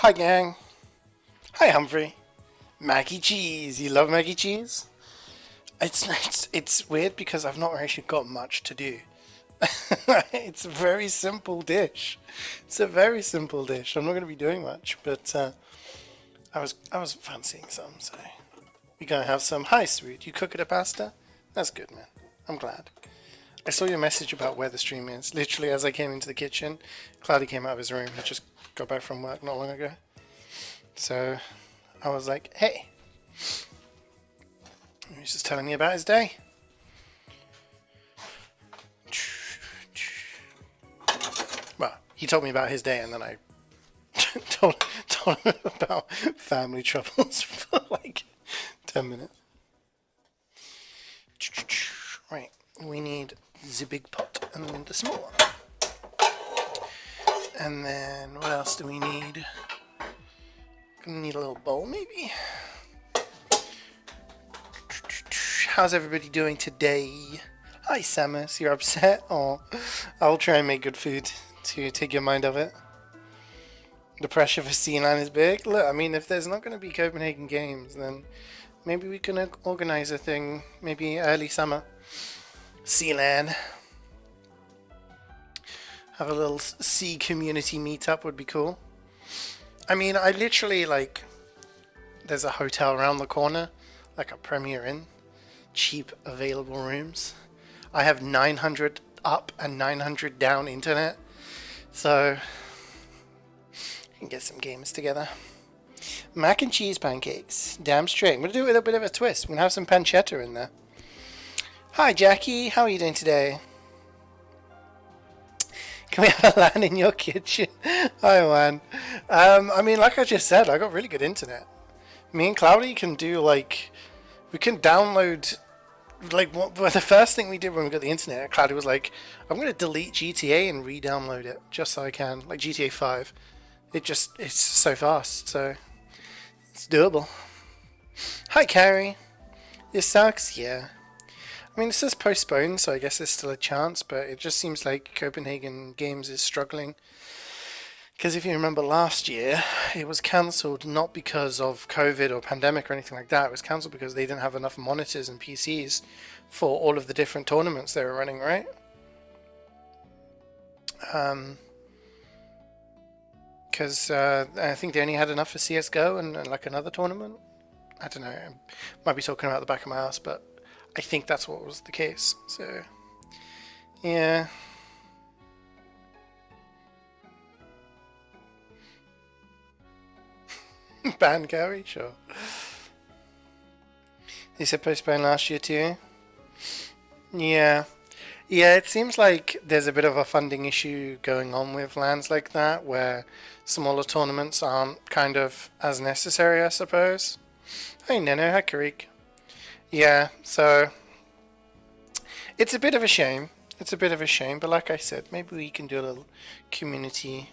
Hi gang. Hi Humphrey. Maggie cheese. You love Maggie cheese? It's weird because I've not actually got much to do. It's a very simple dish. It's a very simple dish. I'm not going to be doing much, but I was fancying some, so we're gonna have some. Hi, sweet. You cooking a pasta? That's good, man. I'm glad. I saw your message about where the stream is. Literally, as I came into the kitchen, Cloudy came out of his room. He just got back from work not long ago. So I was like, hey. He was just telling me about his day. Well, he told me about his day and then I told him about family troubles for like 10 minutes. Right, we need the big pot and the small one. And then what else do we need? Gonna need a little bowl maybe. How's everybody doing today? Hi Samus, you're upset? Oh, I'll try and make good food to take your mind off it. The pressure for C-Lan is big. Look, I mean, if there's not going to be Copenhagen Games, then maybe we can organize a thing, maybe early summer. C-Lan. Have a little C community meetup would be cool. I mean, I literally, like, there's a hotel around the corner, like a Premier Inn. Cheap available rooms. I have 900 up and 900 down internet, so we can get some games together. Mac and cheese pancakes. Damn straight. I'm going to do it with a bit of a twist. We're going to have some pancetta in there. Hi Jackie, how are you doing today? Can we have a LAN in your kitchen? Hi man. I mean, like I just said, I got really good internet. Me and Cloudy can do like, we can download, like the first thing we did when we got the internet, Cloudy was like, I'm going to delete GTA and re-download it just so I can, like GTA 5. It's so fast, so it's doable. Hi Carrie. This sucks? Yeah. I mean, this is postponed, so I guess there's still a chance, but it just seems like Copenhagen Games is struggling. Because if you remember last year, it was cancelled not because of COVID or pandemic or anything like that. It was cancelled because they didn't have enough monitors and PCs for all of the different tournaments they were running, right? Because I think they only had enough for CSGO and like another tournament. I don't know. I might be talking about the back of my ass, but I think that's what was the case. So, yeah. Ban carry? Sure. They said postponed last year too? Yeah. Yeah, it seems like there's a bit of a funding issue going on with lands like that, where smaller tournaments aren't kind of as necessary, I suppose. Hey Neno, hi Karik. Yeah, so it's a bit of a shame. It's a bit of a shame, but like I said, maybe we can do a little community,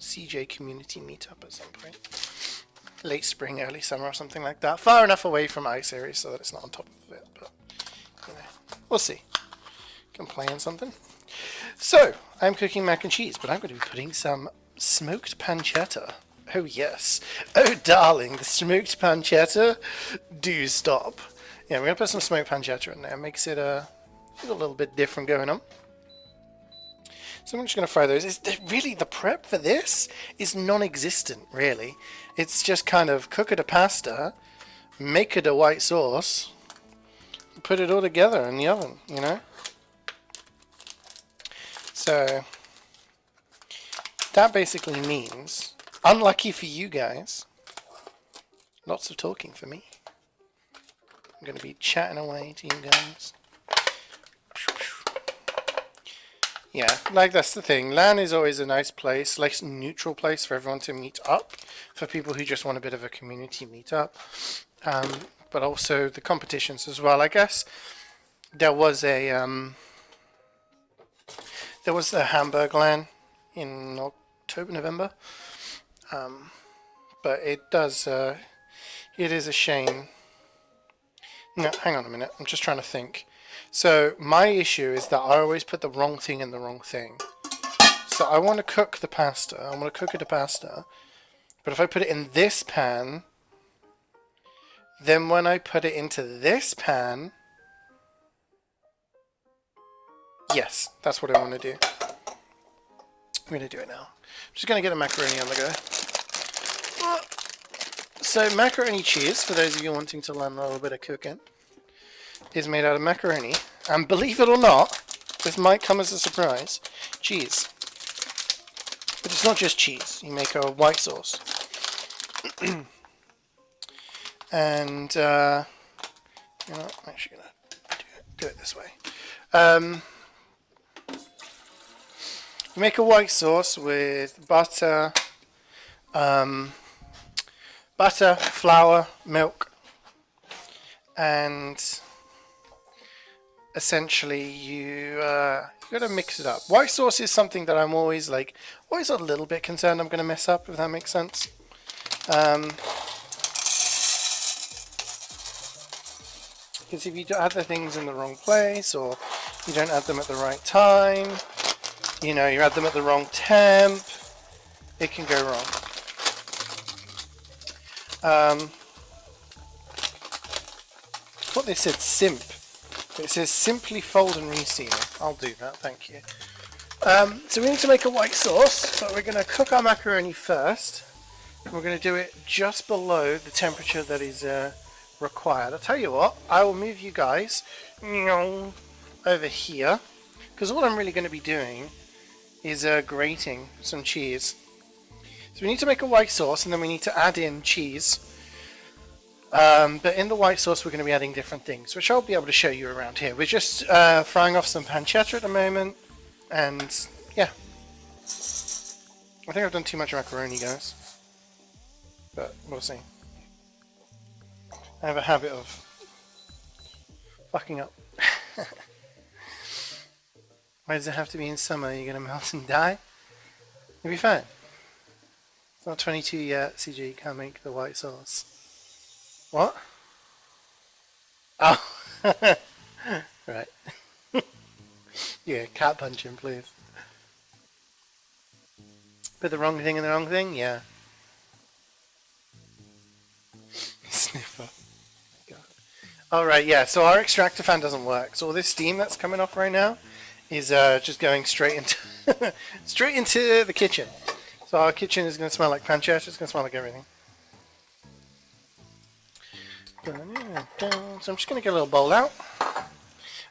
CeeJaey community meetup at some point. Late spring, early summer or something like that. Far enough away from iSeries so that it's not on top of it, but, you know, we'll see. Can plan something. So, I'm cooking mac and cheese, but I'm going to be putting some smoked pancetta. Oh yes. Oh darling, the smoked pancetta. Do stop. Yeah, we're going to put some smoked pancetta in there. Makes it a little bit different going on. So I'm just going to fry those. Really, the prep for this is non-existent, really. It's just kind of cook it a pasta, make it a white sauce, put it all together in the oven, you know? So that basically means, unlucky for you guys, lots of talking for me. I'm going to be chatting away to you guys. Yeah, like that's the thing. LAN is always a nice place, like a neutral place for everyone to meet up, for people who just want a bit of a community meetup. But also the competitions as well. I guess there was the Hamburg LAN in October, November. But it does, it is a shame. No, hang on a minute. I'm just trying to think. So my issue is that I always put the wrong thing in the wrong thing. So I want to cook the pasta. I want to cook it a pasta, But if I put it in this pan, then when I put it into this pan, yes, that's what I want to do. I'm going to do it now. I'm just going to get a macaroni on the go. So macaroni cheese, for those of you wanting to learn a little bit of cooking, is made out of macaroni. And believe it or not, this might come as a surprise, cheese. But it's not just cheese. You make a white sauce. And, you know, I'm actually going to do it this way. You make a white sauce with butter, flour, milk, and essentially you gotta mix it up. White sauce is something that I'm always a little bit concerned I'm gonna mess up, if that makes sense. Because if you add the things in the wrong place, or you don't add them at the right time, you know, you add them at the wrong temp, it can go wrong. What they said, simp. It says simply fold and reseal. I'll do that, thank you. So we need to make a white sauce, but we're going to cook our macaroni first. We're going to do it just below the temperature that is required. I'll tell you what, I will move you guys over here, because all I'm really going to be doing is grating some cheese. So we need to make a white sauce, and then we need to add in cheese. But in the white sauce we're going to be adding different things, which I'll be able to show you around here. We're just frying off some pancetta at the moment, and yeah. I think I've done too much macaroni, guys. But we'll see. I have a habit of fucking up. Why does it have to be in summer? You're going to melt and die? You'll be fine. It's not 22 yet, CeeJaey, you can't make the white sauce. What? Oh. Right. Yeah, cat punching, please. Put the wrong thing in the wrong thing? Yeah. Sniffer. God. Alright, yeah, so our extractor fan doesn't work. So all this steam that's coming off right now is just going straight into straight into the kitchen. So our kitchen is going to smell like pancetta, it's going to smell like everything. So I'm just going to get a little bowl out,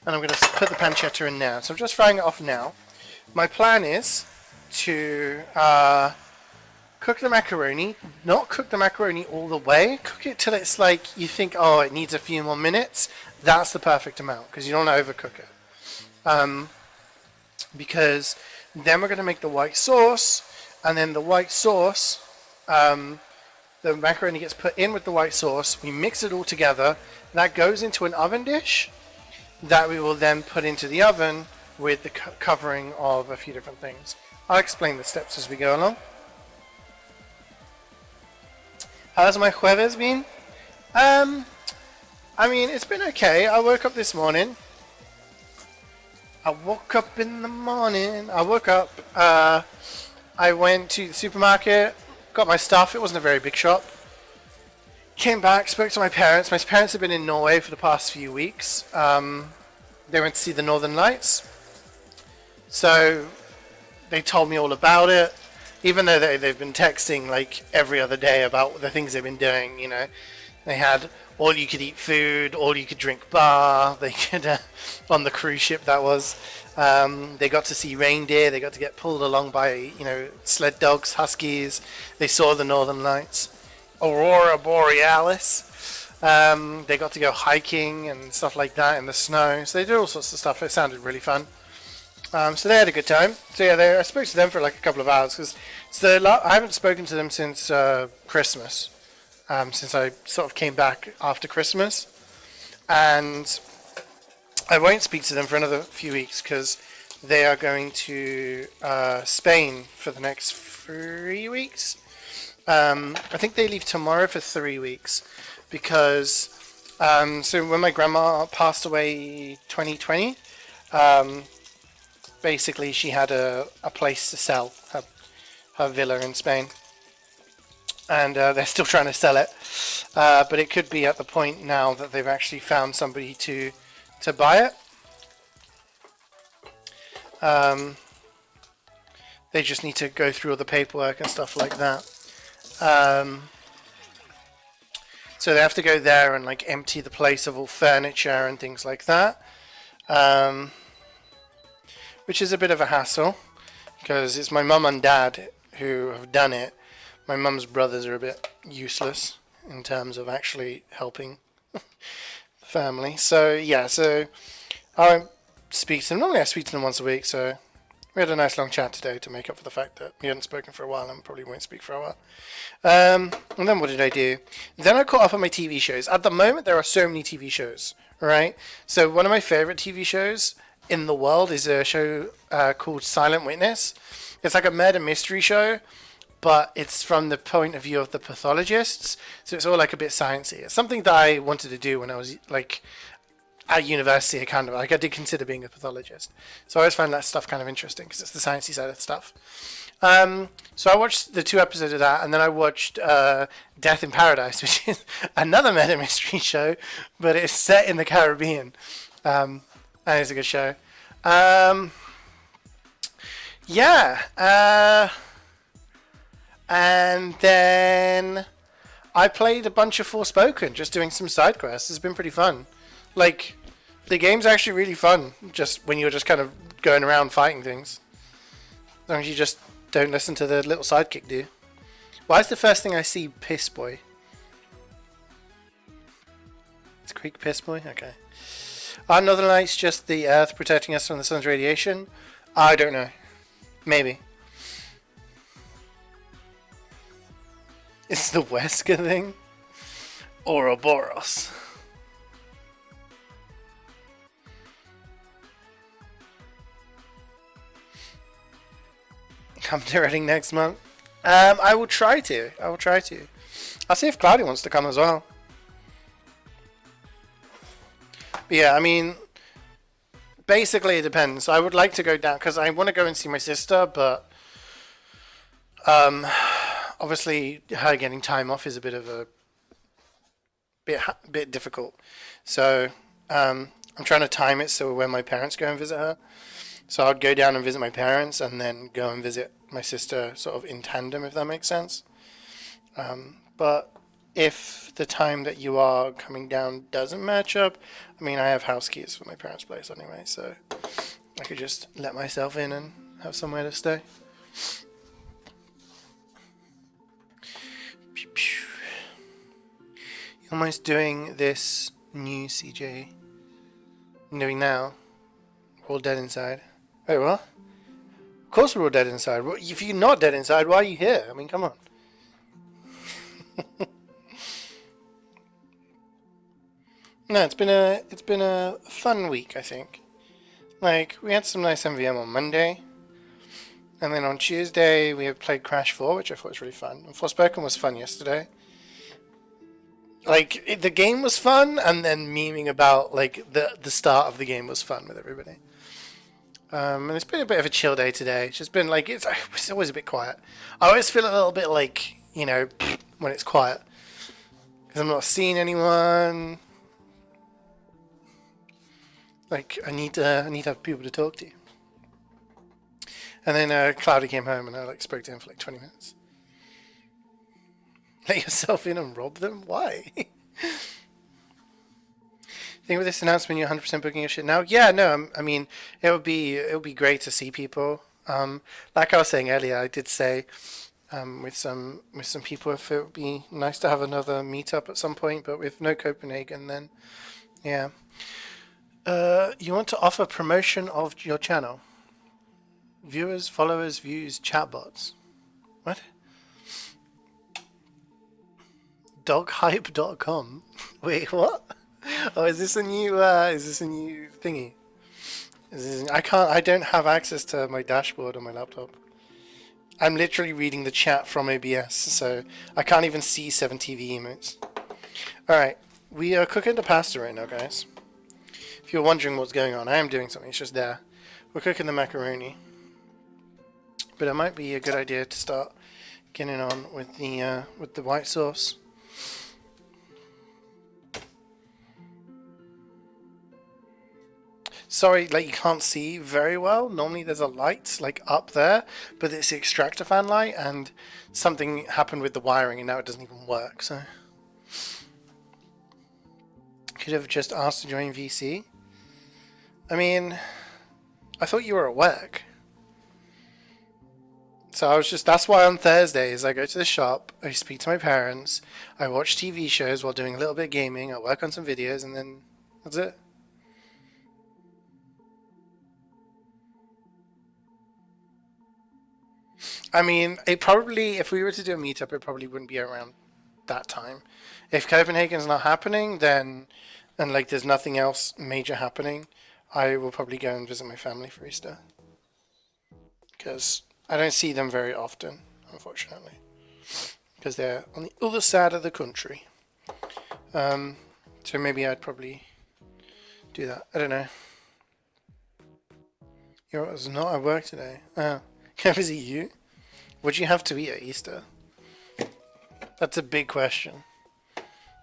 and I'm going to put the pancetta in now. So I'm just frying it off now. My plan is to cook the macaroni, not cook the macaroni all the way, cook it till it's like you think, oh, it needs a few more minutes. That's the perfect amount, because you don't want to overcook it. Because then we're going to make the white sauce, and then the white sauce, the macaroni gets put in with the white sauce, we mix it all together, that goes into an oven dish that we will then put into the oven with the covering of a few different things. I'll explain the steps as we go along. How's my jueves been? I mean, it's been okay. I woke up this morning. I woke up, I went to the supermarket, got my stuff. It wasn't a very big shop. Came back, spoke to my parents. My parents have been in Norway for the past few weeks. They went to see the Northern Lights. So they told me all about it. Even though they've been texting like every other day about the things they've been doing, you know. They had all you could eat food, all you could drink bar. They could, on the cruise ship that was. They got to see reindeer. They got to get pulled along by, you know, sled dogs, huskies. They saw the Northern Lights, Aurora Borealis. They got to go hiking and stuff like that in the snow. So they did all sorts of stuff. It sounded really fun. So they had a good time. So yeah, I spoke to them for like a couple of hours because I haven't spoken to them since Christmas. Since I sort of came back after Christmas, and I won't speak to them for another few weeks because they are going to Spain for the next 3 weeks. I think they leave tomorrow for 3 weeks because so when my grandma passed away 2020, basically she had a place to sell, her villa in Spain. and they're still trying to sell it. But it could be at the point now that they've actually found somebody to buy it. They just need to go through all the paperwork and stuff like that. So they have to go there and like empty the place of all furniture and things like that, which is a bit of a hassle because it's my mum and dad who have done it. My mum's brothers are a bit useless in terms of actually helping the family. So yeah, so I speak to them. Normally I speak to them once a week, so we had a nice long chat today to make up for the fact that we hadn't spoken for a while and probably won't speak for a while. And then what did I do? Then I caught up on my TV shows. At the moment, there are so many TV shows, right? So one of my favorite TV shows in the world is a show called Silent Witness. It's like a murder mystery show, but it's from the point of view of the pathologists. So it's all like a bit sciencey. It's something that I wanted to do when I was like at university. I did consider being a pathologist. So I always found that stuff kind of interesting because it's the sciencey side of stuff. So I watched the 2 episodes of that, and then I watched Death in Paradise, which is another murder mystery show, but it's set in the Caribbean, and it's a good show. And then I played a bunch of Forspoken, just doing some side quests. It's been pretty fun. Like, the game's actually really fun, just when you're just kind of going around fighting things. As long as you just don't listen to the little sidekick do. Why is the first thing I see Piss Boy? It's Creek Piss Boy? Okay. Are Northern Lights just the Earth protecting us from the sun's radiation? I don't know. Maybe. It's the Wesker thing? Ouroboros. Come to Reading next month. I will try to. I'll see if Claudia wants to come as well. But yeah, I mean, basically it depends. I would like to go down because I want to go and see my sister, but obviously her getting time off is a bit of a bit difficult. So I'm trying to time it so when my parents go and visit her. So I'd go down and visit my parents and then go and visit my sister sort of in tandem, if that makes sense. But if the time that you are coming down doesn't match up, I mean, I have house keys for my parents' place anyway, so I could just let myself in and have somewhere to stay. You're almost doing this new CeeJaey. I'm doing now. We're all dead inside. Wait, what? Of course we're all dead inside. If you're not dead inside, why are you here? I mean, come on. No, it's been a fun week, I think. Like, we had some nice MVM on Monday. And then on Tuesday, we have played Crash 4, which I thought was really fun. And Forspoken was fun yesterday. Like, the game was fun, and then memeing about, like, the start of the game was fun with everybody. And it's been a bit of a chill day today. It's just been, like, it's always a bit quiet. I always feel a little bit like, you know, when it's quiet. Because I'm not seeing anyone. Like, I need to have people to talk to. And then Cloudy came home and I like spoke to him for like 20 minutes. Let yourself in and rob them? Why? Think with this announcement you're 100% booking your shit now? Yeah, no, I mean, it would be great to see people. Like I was saying earlier, I did say with some people if it would be nice to have another meetup at some point, but with no Copenhagen, then yeah. You want to offer promotion of your channel? Viewers, followers, views, chatbots. What? Doghype.com. Wait, what? Oh, is this a new thingy? I don't have access to my dashboard on my laptop. I'm literally reading the chat from OBS, so I can't even see 7TV emotes. Alright, we are cooking the pasta right now, guys. If you're wondering what's going on, I am doing something, it's just there. We're cooking the macaroni. But it might be a good idea to start getting on with the white sauce. Sorry, like you can't see very well. Normally there's a light like up there, but it's the extractor fan light, and something happened with the wiring and now it doesn't even work, so. Could have just asked to join VC. I mean, I thought you were at work. So I was just, that's why on Thursdays I go to the shop, I speak to my parents, I watch TV shows while doing a little bit of gaming, I work on some videos, and then that's it. I mean, it probably, if we were to do a meetup, it probably wouldn't be around that time. If Copenhagen's not happening, then, and like there's nothing else major happening, I will probably go and visit my family for Easter. Because I don't see them very often, unfortunately. Because they're on the other side of the country. So maybe I'd probably do that. I don't know. You're not at work today. Oh. Can I visit you? Would you have to eat at Easter? That's a big question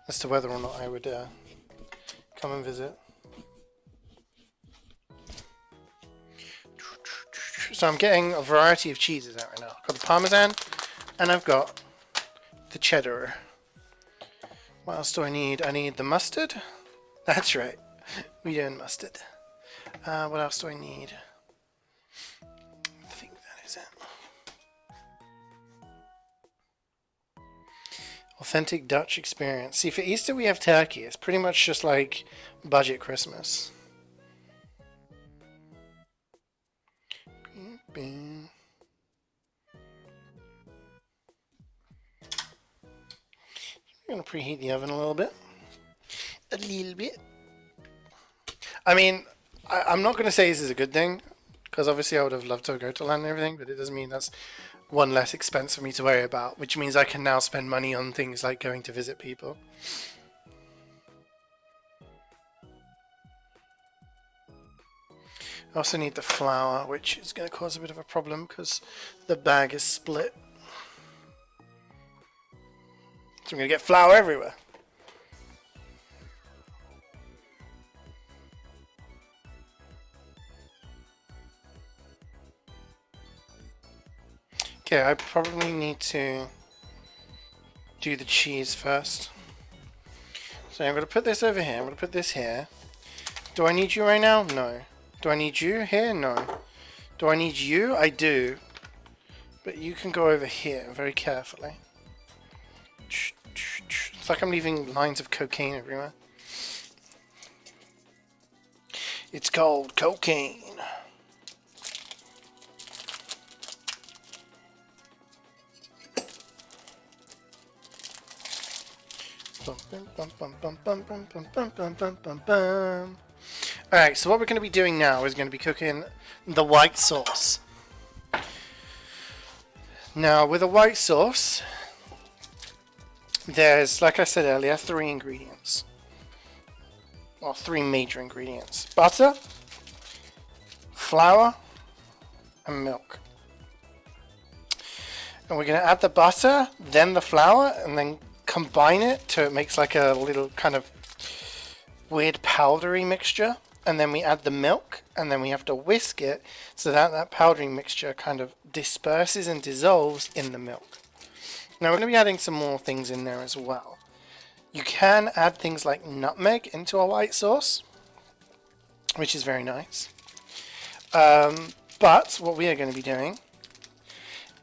as to whether or not I would come and visit. So I'm getting a variety of cheeses out right now. I've got the Parmesan and I've got the cheddar. What else do I need? I need the mustard. That's right. We doing mustard. What else do I need? I think that is it. Authentic Dutch experience. See, for Easter we have turkey. It's pretty much just like budget Christmas. I'm going to preheat the oven a little bit. A little bit. I mean, I'm not going to say this is a good thing, because obviously I would have loved to go to land and everything, but it doesn't mean that's one less expense for me to worry about, which means I can now spend money on things like going to visit people. I also need the flour, which is going to cause a bit of a problem because the bag is split. So I'm going to get flour everywhere. Okay, I probably need to do the cheese first. So I'm going to put this over here. I'm going to put this here. Do I need you right now? No. Do I need you here? No. Do I need you? I do. But you can go over here very carefully. It's like I'm leaving lines of cocaine everywhere. It's called cocaine. Alright, so what we're going to be doing now is going to be cooking the white sauce. Now, with a white sauce, there's, like I said earlier, 3 ingredients. Well, 3 major ingredients. Butter, flour, and milk. And we're going to add the butter, then the flour, and then combine it till it makes like a little kind of weird powdery mixture. And then we add the milk, and then we have to whisk it so that that powdery mixture kind of disperses and dissolves in the milk. Now we're going to be adding some more things in there as well. You can add things like nutmeg into a white sauce, which is very nice. But what we are going to be doing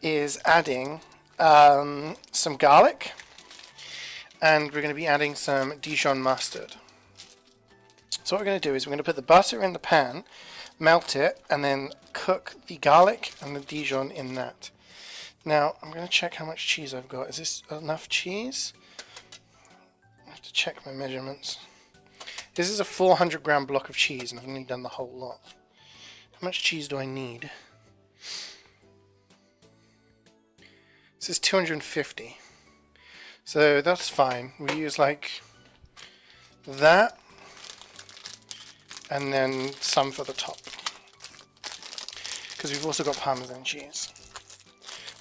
is adding some garlic, and we're going to be adding some Dijon mustard. So what we're going to do is we're going to put the butter in the pan, melt it, and then cook the garlic and the Dijon in that. Now, I'm going to check how much cheese I've got. Is this enough cheese? I have to check my measurements. This is a 400 gram block of cheese, and I've only done the whole lot. How much cheese do I need? This is 250. So that's fine. We use like that. And then some for the top, because we've also got Parmesan cheese.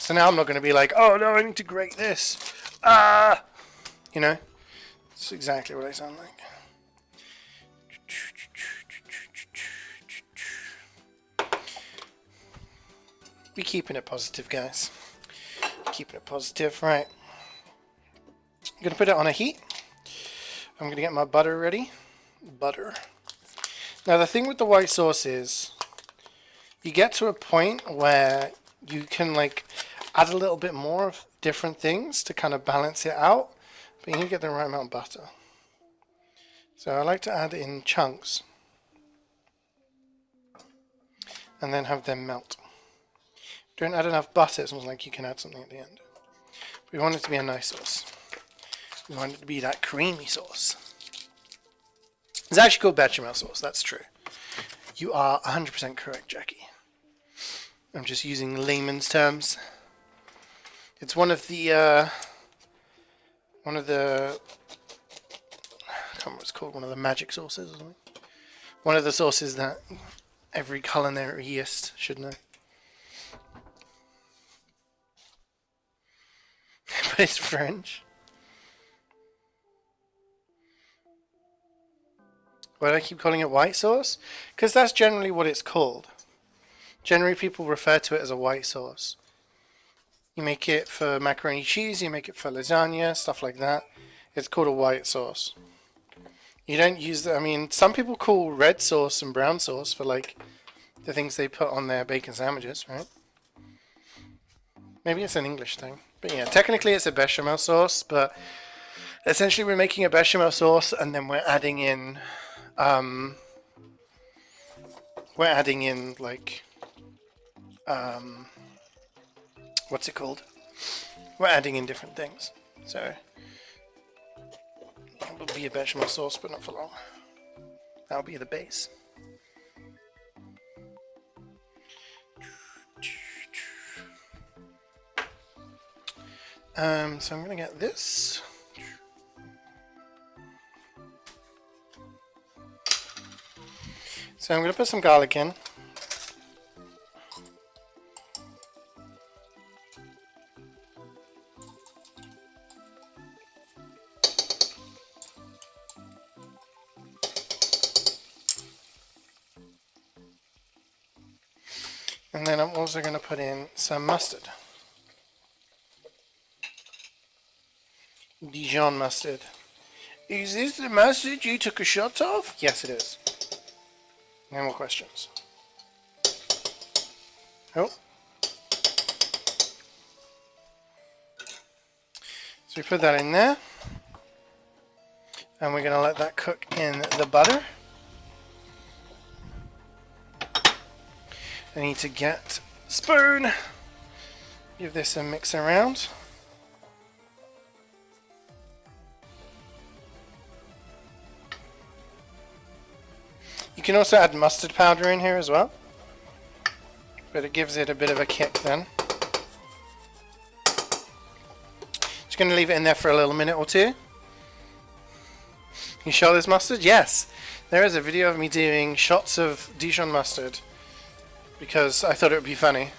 So now I'm not going to be like, oh no, I need to grate this. You know, it's exactly what I sound like. Be keeping it positive, guys. Keeping it positive, right? I'm going to put it on a heat. I'm going to get my butter ready. Butter. Now the thing with the white sauce is, you get to a point where you can like add a little bit more of different things to kind of balance it out, but you need to get the right amount of butter. So I like to add in chunks and then have them melt. Don't add enough butter, it's almost like you can add something at the end. We want it to be a nice sauce. We want it to be that creamy sauce. It's actually called bechamel sauce, that's true. You are 100% correct, Jackie. I'm just using layman's terms. It's one of the I can't remember what it's called, one of the magic sauces or something. One of the sauces that every culinarist should know. But it's French. Why do I keep calling it white sauce? Because that's generally what it's called. Generally people refer to it as a white sauce. You make it for macaroni cheese, you make it for lasagna, stuff like that. It's called a white sauce. You don't use the, I mean, some people call red sauce and brown sauce for like the things they put on their bacon sandwiches, right? Maybe it's an English thing. But yeah, technically it's a bechamel sauce, but essentially we're making a bechamel sauce and then we're adding in like what's it called? We're adding in different things. So it will be a bechamel sauce, but not for long. That'll be the base. So I'm going to get this. So I'm going to put some garlic in. And then I'm also going to put in some mustard. Dijon mustard. Is this the mustard you took a shot of? Yes, it is. No more questions. Oh. So we put that in there. And we're going to let that cook in the butter. I need to get a spoon. Give this a mix around. You can also add mustard powder in here as well, but it gives it a bit of a kick then. Just going to leave it in there for a little minute or two. You sure there's mustard? Yes, there is a video of me doing shots of Dijon mustard because I thought it would be funny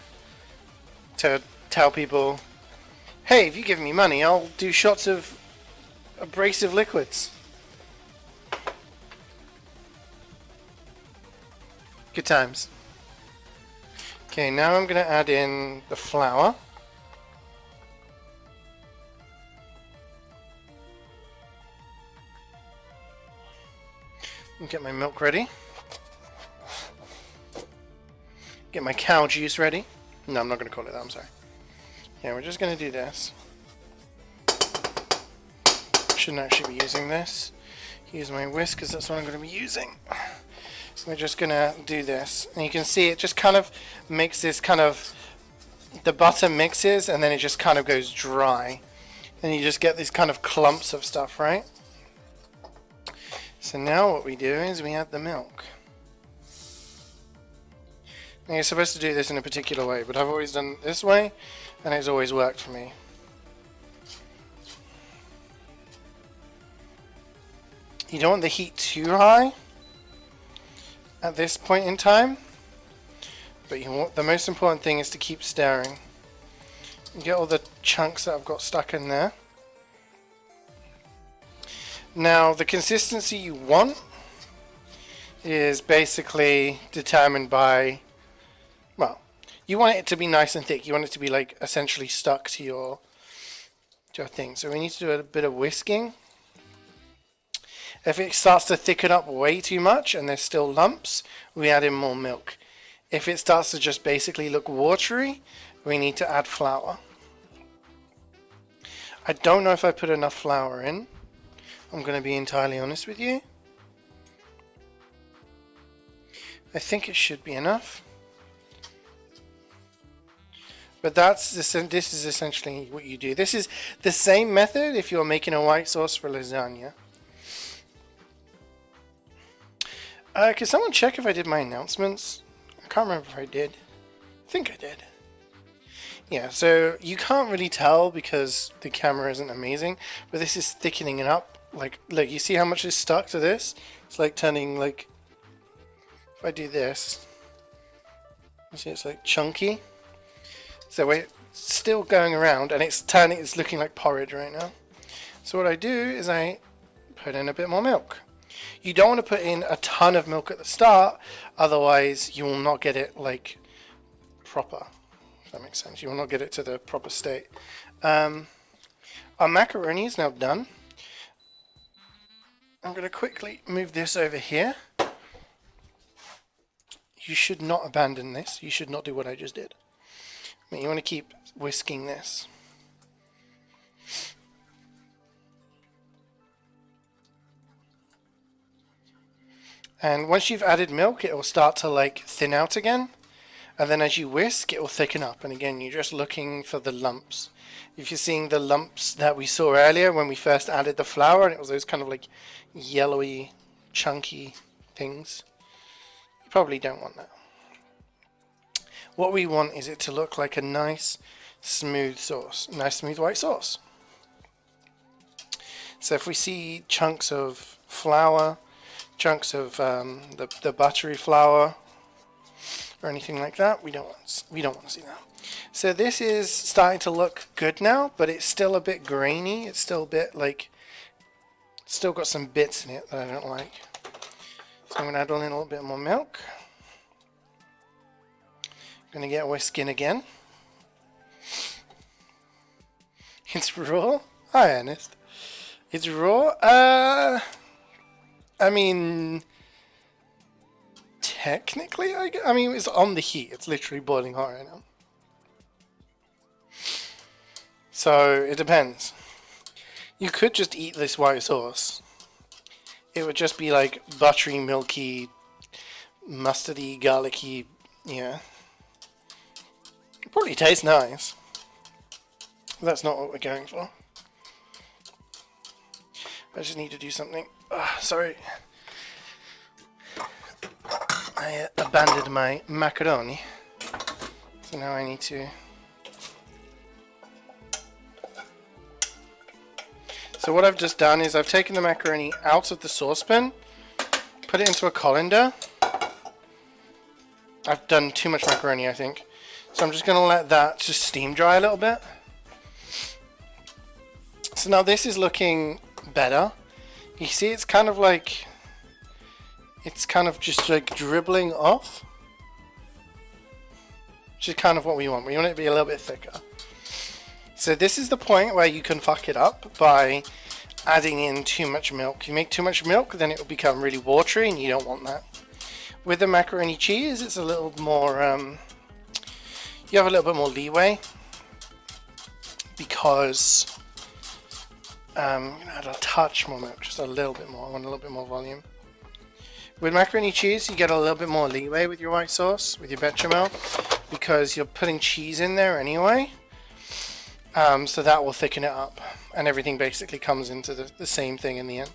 to tell people, hey, if you give me money, I'll do shots of abrasive liquids. Good times. Okay, now I'm going to add in the flour. And get my milk ready. Get my cow juice ready. No, I'm not going to call it that, I'm sorry. Yeah, we're just going to do this. Shouldn't actually be using this. Use my whisk because that's what I'm going to be using. So we're just going to do this. And you can see it just kind of makes this kind of, the butter mixes and then it just kind of goes dry. And you just get these kind of clumps of stuff, right? So now what we do is we add the milk. Now you're supposed to do this in a particular way, but I've always done it this way and it's always worked for me. You don't want the heat too high at this point in time, but you want, the most important thing is to keep stirring. Get all the chunks that I've got stuck in there. Now the consistency you want is basically determined by, well, you want it to be nice and thick. You want it to be like essentially stuck to your thing. So we need to do a bit of whisking. If it starts to thicken up way too much and there's still lumps, we add in more milk. If it starts to just basically look watery, we need to add flour. I don't know if I put enough flour in. I'm going to be entirely honest with you. I think it should be enough. But this is essentially what you do. This is the same method if you're making a white sauce for lasagna. Can someone check if I did my announcements? I can't remember if I did. I think I did. Yeah, so you can't really tell because the camera isn't amazing, but this is thickening it up. Like, look, you see how much is stuck to this? It's like turning, like, if I do this, you see it's like chunky. So we're still going around and it's looking like porridge right now. So what I do is I put in a bit more milk. You don't want to put in a ton of milk at the start, otherwise you will not get it like proper. If that makes sense. You will not get it to the proper state. Our macaroni is now done. I'm going to quickly move this over here. You should not abandon this. You should not do what I just did. But you want to keep whisking this. And once you've added milk, it will start to like thin out again. And then as you whisk, it will thicken up. And again, you're just looking for the lumps. If you're seeing the lumps that we saw earlier when we first added the flour, and it was those kind of like yellowy, chunky things, you probably don't want that. What we want is it to look like a nice, smooth sauce, nice, smooth white sauce. So if we see chunks of flour, chunks of the buttery flour, or anything like that, we don't want to see that. So this is starting to look good now, but it's still a bit grainy. It's still a bit like, still got some bits in it that I don't like. So I'm going to add in a little bit more milk. I'm going to get whisking again. It's raw. Hi, Ernest. It's raw. I mean, technically, I mean, it's on the heat. It's literally boiling hot right now. So it depends. You could just eat this white sauce. It would just be like buttery, milky, mustardy, garlicky, yeah. It probably tastes nice. That's not what we're going for. I just need to do something. Sorry. I abandoned my macaroni. So now I need to... So what I've just done is I've taken the macaroni out of the saucepan, put it into a colander. I've done too much macaroni, I think. So I'm just going to let that just steam dry a little bit. So now this is looking better. You see it's kind of like, it's kind of just like dribbling off. Which is kind of what we want. We want it to be a little bit thicker. So this is the point where you can fuck it up by adding in too much milk. You make too much milk, then it will become really watery, and you don't want that. With the macaroni cheese, it's a little more, you have a little bit more leeway, because I'm going to add a touch more milk, just a little bit more. I want a little bit more volume. With macaroni cheese, you get a little bit more leeway with your white sauce, with your bechamel, because you're putting cheese in there anyway. So that will thicken it up, and everything basically comes into the same thing in the end.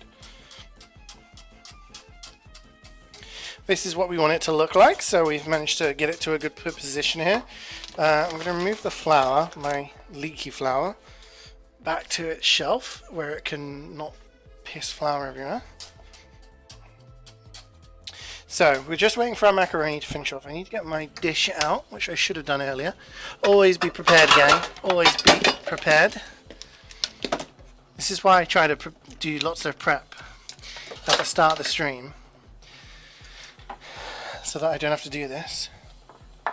This is what we want it to look like, so we've managed to get it to a good position here. I'm going to remove the flour, my leaky flour, back to its shelf where it can not piss flour everywhere. So we're just waiting for our macaroni to finish off. I need to get my dish out, which I should have done earlier. Always be prepared, gang. Always be prepared. This is why I try to do lots of prep at the start of the stream, so that I don't have to do this. I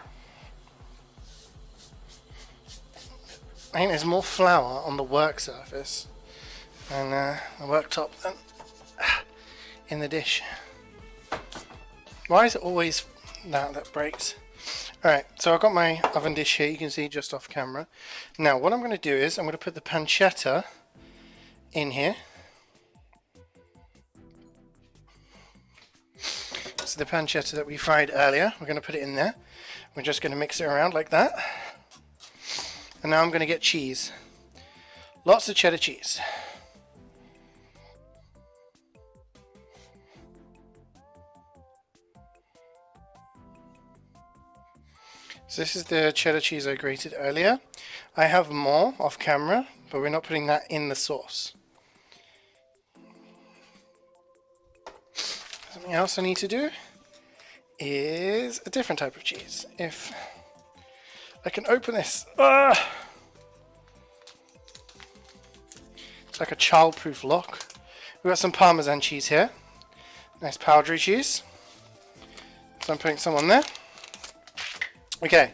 think there's more flour on the work surface and the worktop than in the dish. Why is it always that breaks? Alright, so I've got my oven dish here, you can see just off camera. Now what I'm going to do is I'm going to put the pancetta in here. So the pancetta that we fried earlier, we're going to put it in there. We're just going to mix it around like that. And now I'm going to get cheese. Lots of cheddar cheese. So this is the cheddar cheese I grated earlier. I have more off camera, but we're not putting that in the sauce. Something else I need to do is a different type of cheese. If I can open this. It's like a child-proof lock. We've got some Parmesan cheese here. Nice powdery cheese. So I'm putting some on there. Okay.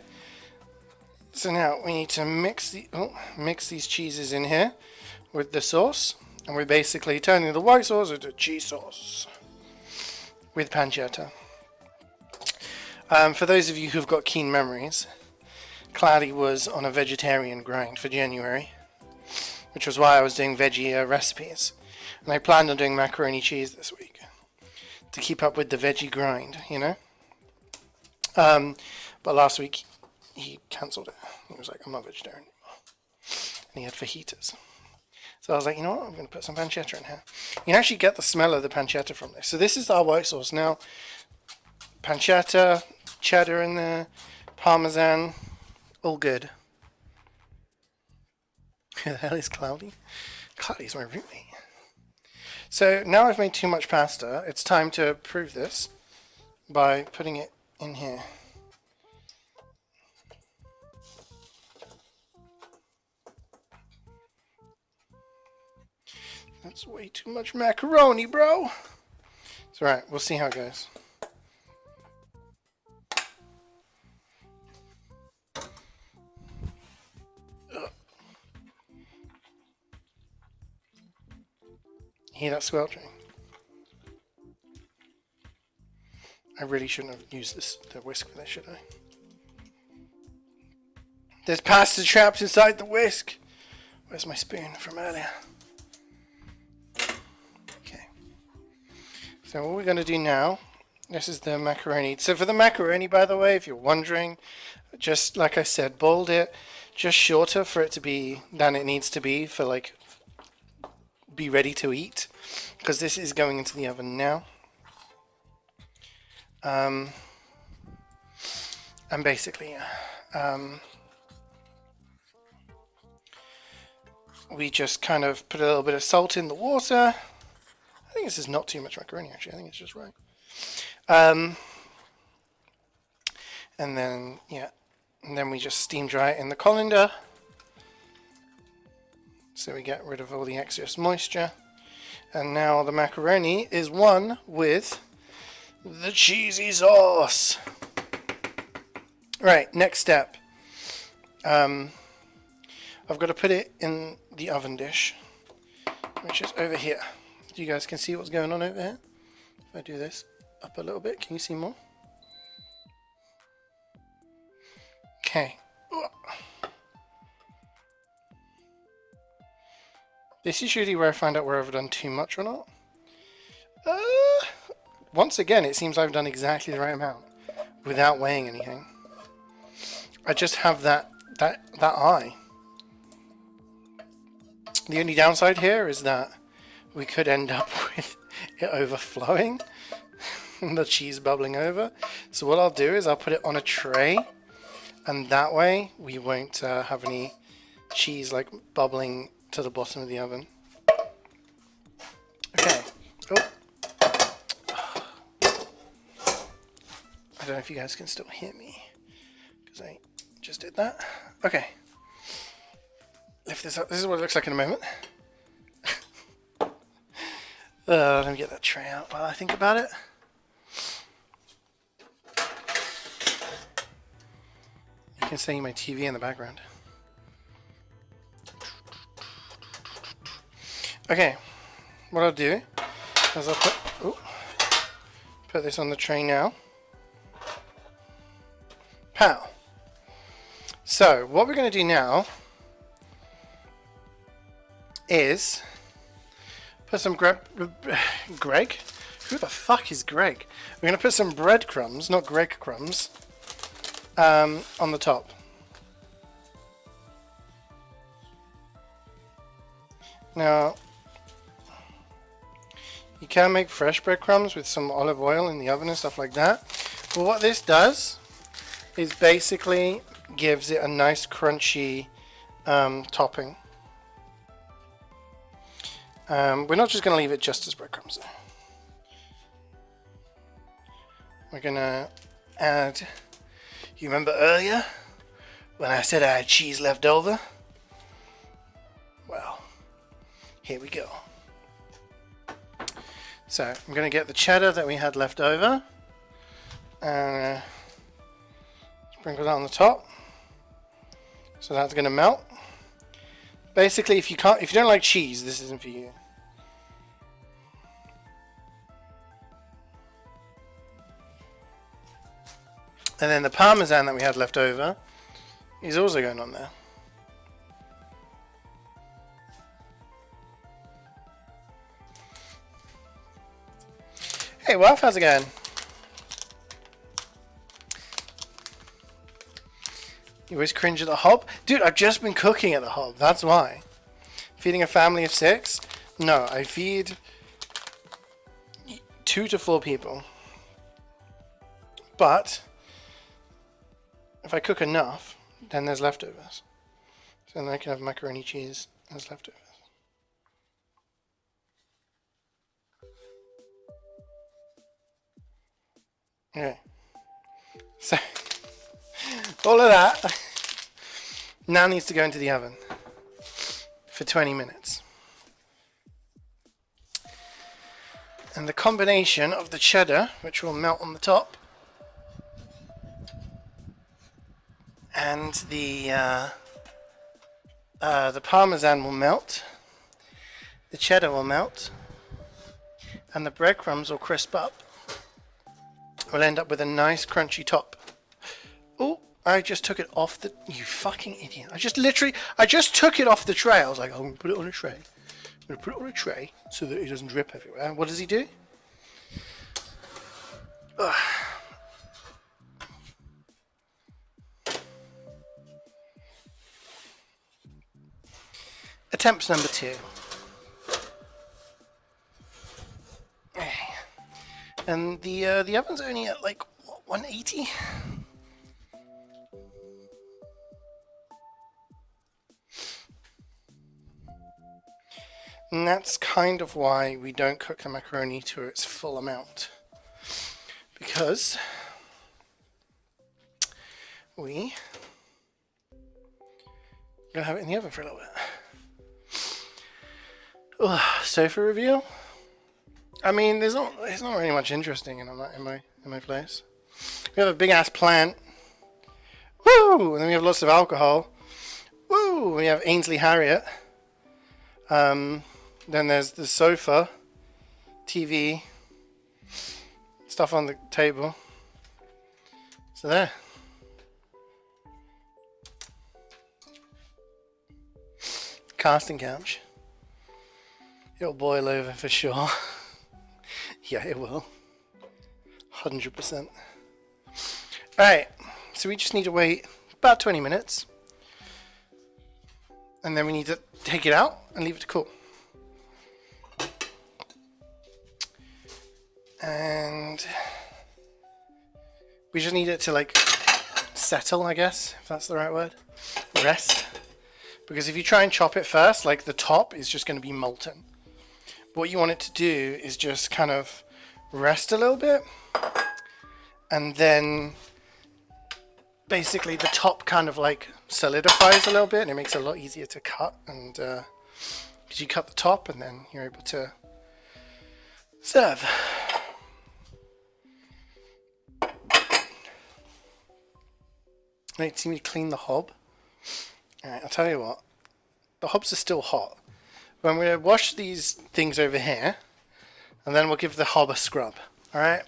So now we need to mix these cheeses in here with the sauce. And we're basically turning the white sauce into cheese sauce with pancetta. For those of you who've got keen memories, Cloudy was on a vegetarian grind for January, which was why I was doing veggie recipes. And I planned on doing macaroni cheese this week to keep up with the veggie grind, you know. But last week he cancelled it. He was like, I'm not vegetarian anymore. And he had fajitas. So I was like, you know what, I'm going to put some pancetta in here. You can actually get the smell of the pancetta from this. So this is our white sauce now. Pancetta, cheddar in there, Parmesan, all good. Who the hell is Cloudy? Cloudy's my roommate. So now I've made too much pasta. It's time to prove this by putting it in here. That's way too much macaroni, bro. It's alright, we'll see how it goes. Hear that squelching? I really shouldn't have used the whisk for this, should I? There's pasta trapped inside the whisk. Where's my spoon from earlier? Okay. So what we're going to do now, this is the macaroni. So for the macaroni, by the way, if you're wondering, just like I said, boiled it just shorter for it to be than it needs to be for like be ready to eat, because this is going into the oven now. And basically we just kind of put a little bit of salt in the water. I think this is not too much macaroni actually, I think it's just right. And then we just steam dry it in the colander. So we get rid of all the excess moisture. And now the macaroni is one with the cheesy sauce. Right, next step. I've got to put it in the oven dish, which is over here. You guys can see what's going on over here. If I do this up a little bit, can you see more? Okay. This is usually where I find out where I've done too much or not. Once again, it seems I've done exactly the right amount without weighing anything. I just have that eye. The only downside here is that we could end up with it overflowing and the cheese bubbling over. So what I'll do is I'll put it on a tray, and that way we won't have any cheese like bubbling to the bottom of the oven. Okay. Oh. don't know if you guys can still hear me because I just did that. Okay. Lift this up. This is what it looks like in a moment. Let me get that tray out while I think about it. You can see my TV in the background. Okay, what I'll do is I'll put this on the tray now. Pow! So, what we're going to do now is put some Greg? Who the fuck is Greg? We're going to put some breadcrumbs, not Greg crumbs, on the top. Now, you can make fresh breadcrumbs with some olive oil in the oven and stuff like that. But what this does is basically gives it a nice crunchy topping. We're not just going to leave it just as breadcrumbs though. We're going to add, you remember earlier when I said I had cheese left over? Well, here we go. So I'm going to get the cheddar that we had left over and sprinkle that on the top. So that's going to melt. Basically, if you don't like cheese, this isn't for you. And then the parmesan that we had left over is also going on there. Hey, Wolf, how's it going? You always cringe at the hob? Dude, I've just been cooking at the hob, that's why. Feeding a family of 6? No, I feed 2 to 4 people. But if I cook enough, then there's leftovers. So then I can have macaroni cheese as leftovers. Okay. So all of that now needs to go into the oven for 20 minutes. And the combination of the cheddar, which will melt on the top, and the parmesan will melt, the cheddar will melt, and the breadcrumbs will crisp up. We'll end up with a nice crunchy top. Oh, I just took it off the... You fucking idiot. I just took it off the tray. I was like, I'm going to put it on a tray. I'm going to put it on a tray so that it doesn't drip everywhere. What does he do? Ugh. Attempt number 2. And the oven's only at like 180. And that's kind of why we don't cook the macaroni to its full amount. Because we gonna have it in the oven for a little bit. Ugh, sofa review. I mean, there's not really much interesting in my place. We have a big ass plant. Woo! And then we have lots of alcohol. Woo! We have Ainsley Harriet. Then there's the sofa, TV, stuff on the table. So there. Casting couch. It'll boil over for sure. Yeah, it will. 100%. Alright, so we just need to wait about 20 minutes. And then we need to take it out and leave it to cool. And we just need it to like settle, I guess, if that's the right word. Rest. Because if you try and chop it first, like the top is just going to be molten. What you want it to do is just kind of rest a little bit and then basically the top kind of like solidifies a little bit, and it makes it a lot easier to cut. And because you cut the top, and then you're able to serve. Right, see me clean the hob. Alright, I'll tell you what. The hobs are still hot. But I'm going to wash these things over here, and then we'll give the hob a scrub. Alright?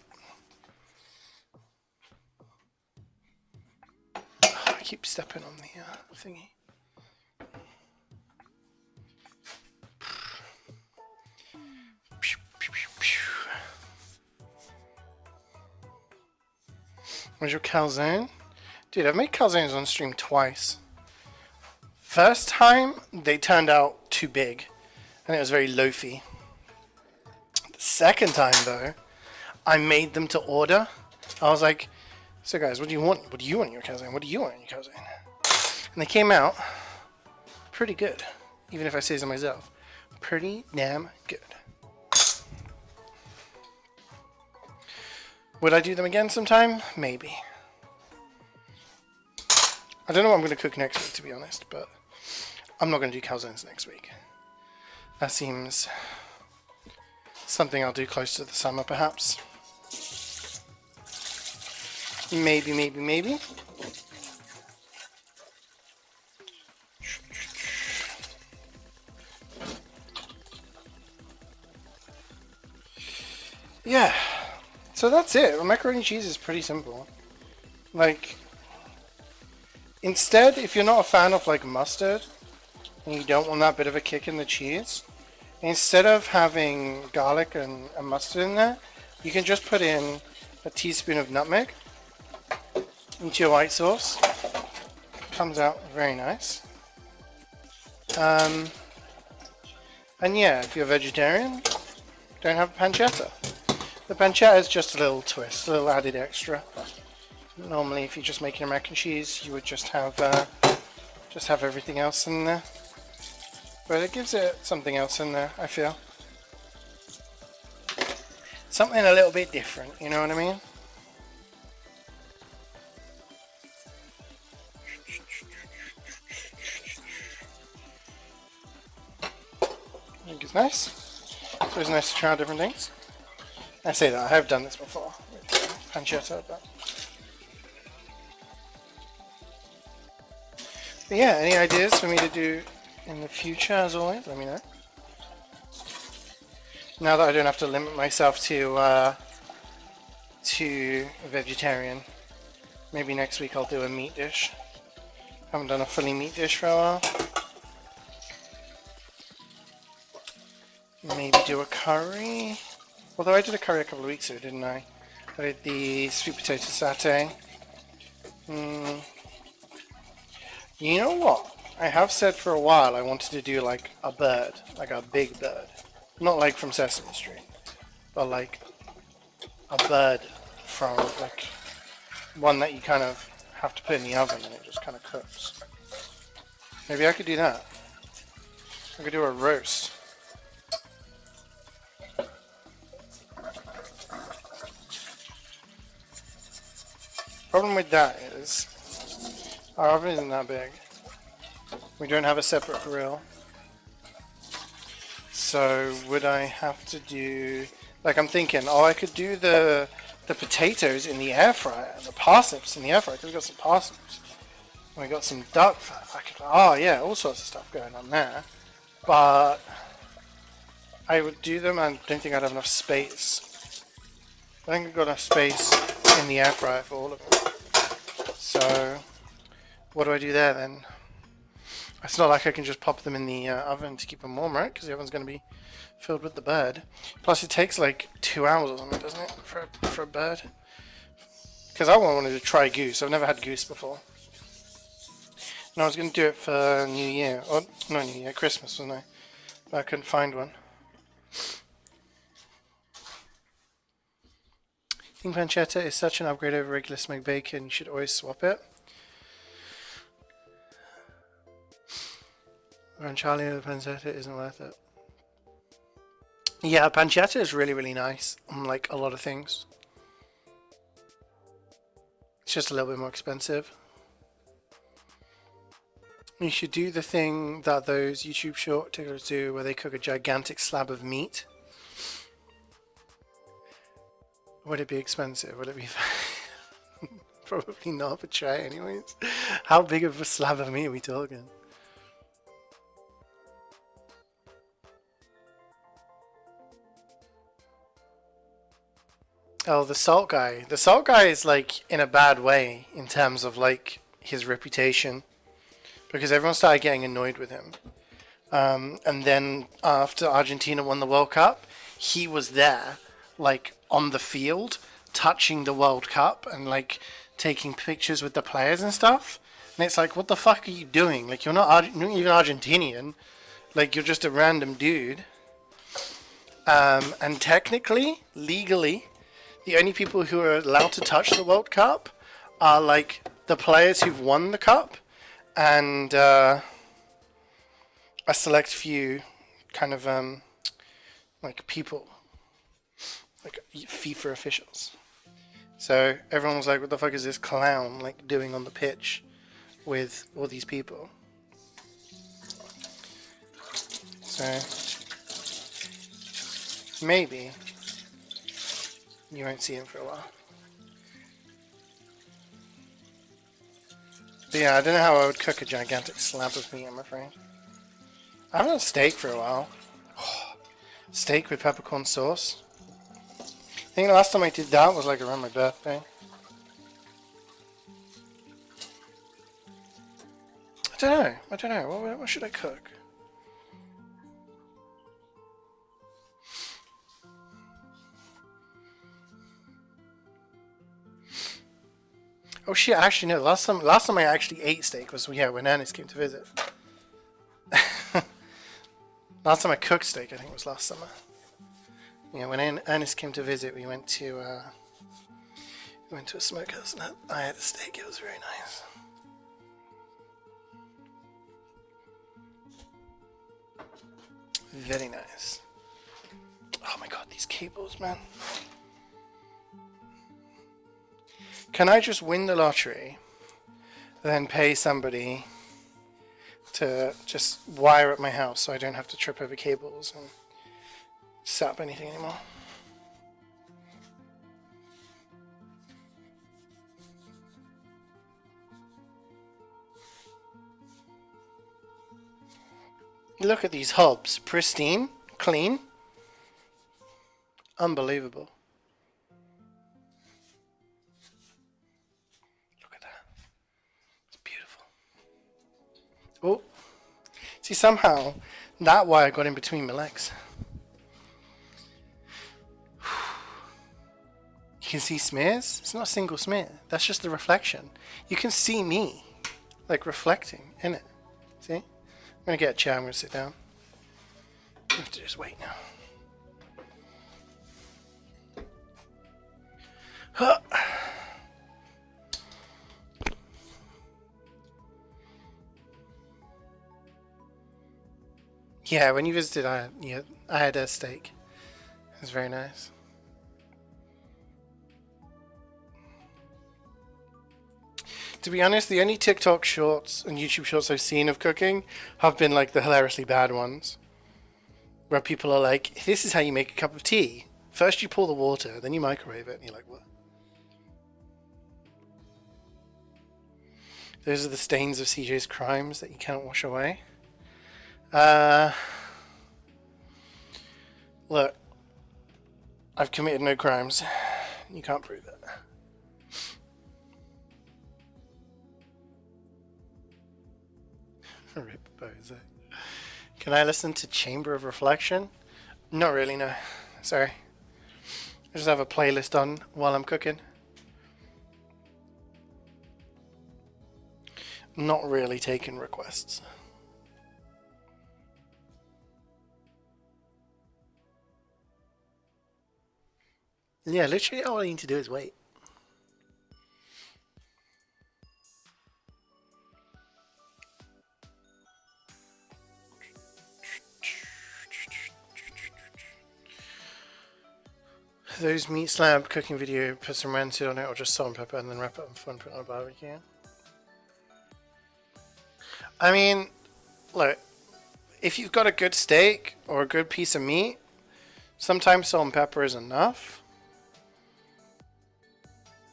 Oh, I keep stepping on the thingy. Where's your calzone? Dude, I've made calzones on stream twice. First time, they turned out too big, and it was very loafy. The second time, though, I made them to order. I was like, so guys, what do you want? What do you want in your calzone? What do you want in your calzone? And they came out pretty good, even if I say so myself. Pretty damn good. Would I do them again sometime? Maybe. I don't know what I'm going to cook next week, to be honest, but I'm not going to do calzones next week. That seems something I'll do close to the summer, perhaps. Maybe, maybe, maybe. Yeah. So that's it. Macaroni cheese is pretty simple. Like, instead, if you're not a fan of like mustard, and you don't want that bit of a kick in the cheese, instead of having garlic and mustard in there, you can just put in a teaspoon of nutmeg into your white sauce. Comes out very nice. And yeah, if you're a vegetarian, don't have pancetta. The pancetta is just a little twist, a little added extra. Normally, if you're just making a mac and cheese, you would just have everything else in there. But it gives it something else in there, I feel. Something a little bit different, you know what I mean? I think it's nice. It's always nice to try out different things. I say that, I have done this before with pancetta, but yeah, any ideas for me to do in the future, as always, let me know. Now that I don't have to limit myself to vegetarian, maybe next week I'll do a meat dish. Haven't done a fully meat dish for a while. Maybe do a curry. Although I did a curry a couple of weeks ago, didn't I? I did the sweet potato satay. You know what? I have said for a while I wanted to do like a bird, like a big bird. Not like from Sesame Street, but like a bird from like one that you kind of have to put in the oven and it just kind of cooks. Maybe I could do that. I could do a roast. Problem with that is our oven isn't that big. We don't have a separate grill. So would I have to do, like I'm thinking, oh, I could do the potatoes in the air fryer, the parsnips in the air fryer, because we've got some parsnips. And we got some duck fat. I could, oh yeah, all sorts of stuff going on there. But I would do them, and I don't think I'd have enough space. I think I've got enough space in the air fryer for all of them. So what do I do there then? It's not like I can just pop them in the oven to keep them warm, right? Because the oven's going to be filled with the bird. Plus it takes like 2 hours or something, doesn't it, for a bird? Because I wanted to try goose. I've never had goose before. And I was going to do it for New Year. Or, not New Year, Christmas, wasn't I? But I couldn't find one. I think pancetta is such an upgrade over regular smoked bacon. You should always swap it. Ranchalio pancetta isn't worth it. Yeah, pancetta is really, really nice on like a lot of things. It's just a little bit more expensive. You should do the thing that those YouTube short tickers do where they cook a gigantic slab of meat. Would it be expensive? Would it be... Probably not, but try anyways. How big of a slab of meat are we talking? Oh, the salt guy. The salt guy is like in a bad way in terms of like his reputation, because everyone started getting annoyed with him. And then after Argentina won the World Cup, he was there, like on the field, touching the World Cup and like taking pictures with the players and stuff. And it's like, what the fuck are you doing? Like, you're not even Argentinian. Like, you're just a random dude. And technically, legally, the only people who are allowed to touch the World Cup are like the players who've won the cup and a select few kind of like people, like FIFA officials. So everyone was like, what the fuck is this clown like doing on the pitch with all these people? So maybe you won't see him for a while. But yeah, I don't know how I would cook a gigantic slab of meat, I'm afraid. I haven't had steak for a while. Oh, steak with peppercorn sauce. I think the last time I did that was like around my birthday. I don't know. What should I cook? Oh shit! Actually, no. Last time I actually ate steak was when Ernest came to visit. Last time I cooked steak, I think, was last summer. Yeah, when Ernest came to visit, we went to a smokehouse and I had a steak. It was very nice. Very nice. Oh my god, these cables, man. Can I just win the lottery, then pay somebody to just wire up my house so I don't have to trip over cables and set up anything anymore? Look at these hobs. Pristine, clean. Unbelievable. Look at that. It's beautiful. Oh. See, somehow that wire got in between my legs. You can see smears. It's not a single smear. That's just the reflection. You can see me, like, reflecting in it. See? I'm going to get a chair. I'm going to sit down. I have to just wait now. Huh. Yeah, when you visited, I had a steak. It was very nice. To be honest, the only TikTok shorts and YouTube shorts I've seen of cooking have been like the hilariously bad ones, where people are like, "This is how you make a cup of tea. First you pour the water, then you microwave it," and you're like, "What?" Those are the stains of CeeJaey's crimes that you cannot wash away. Look, I've committed no crimes. You can't prove it. Rip Bozo. Can I listen to Chamber of Reflection? Not really, no. Sorry. I just have a playlist on while I'm cooking. Not really taking requests. Yeah, literally all I need to do is wait. those meat slab cooking video, put some rancid on it or just salt and pepper and then wrap it on fun, put it on a barbecue. I mean, look, if you've got a good steak or a good piece of meat, sometimes salt and pepper is enough.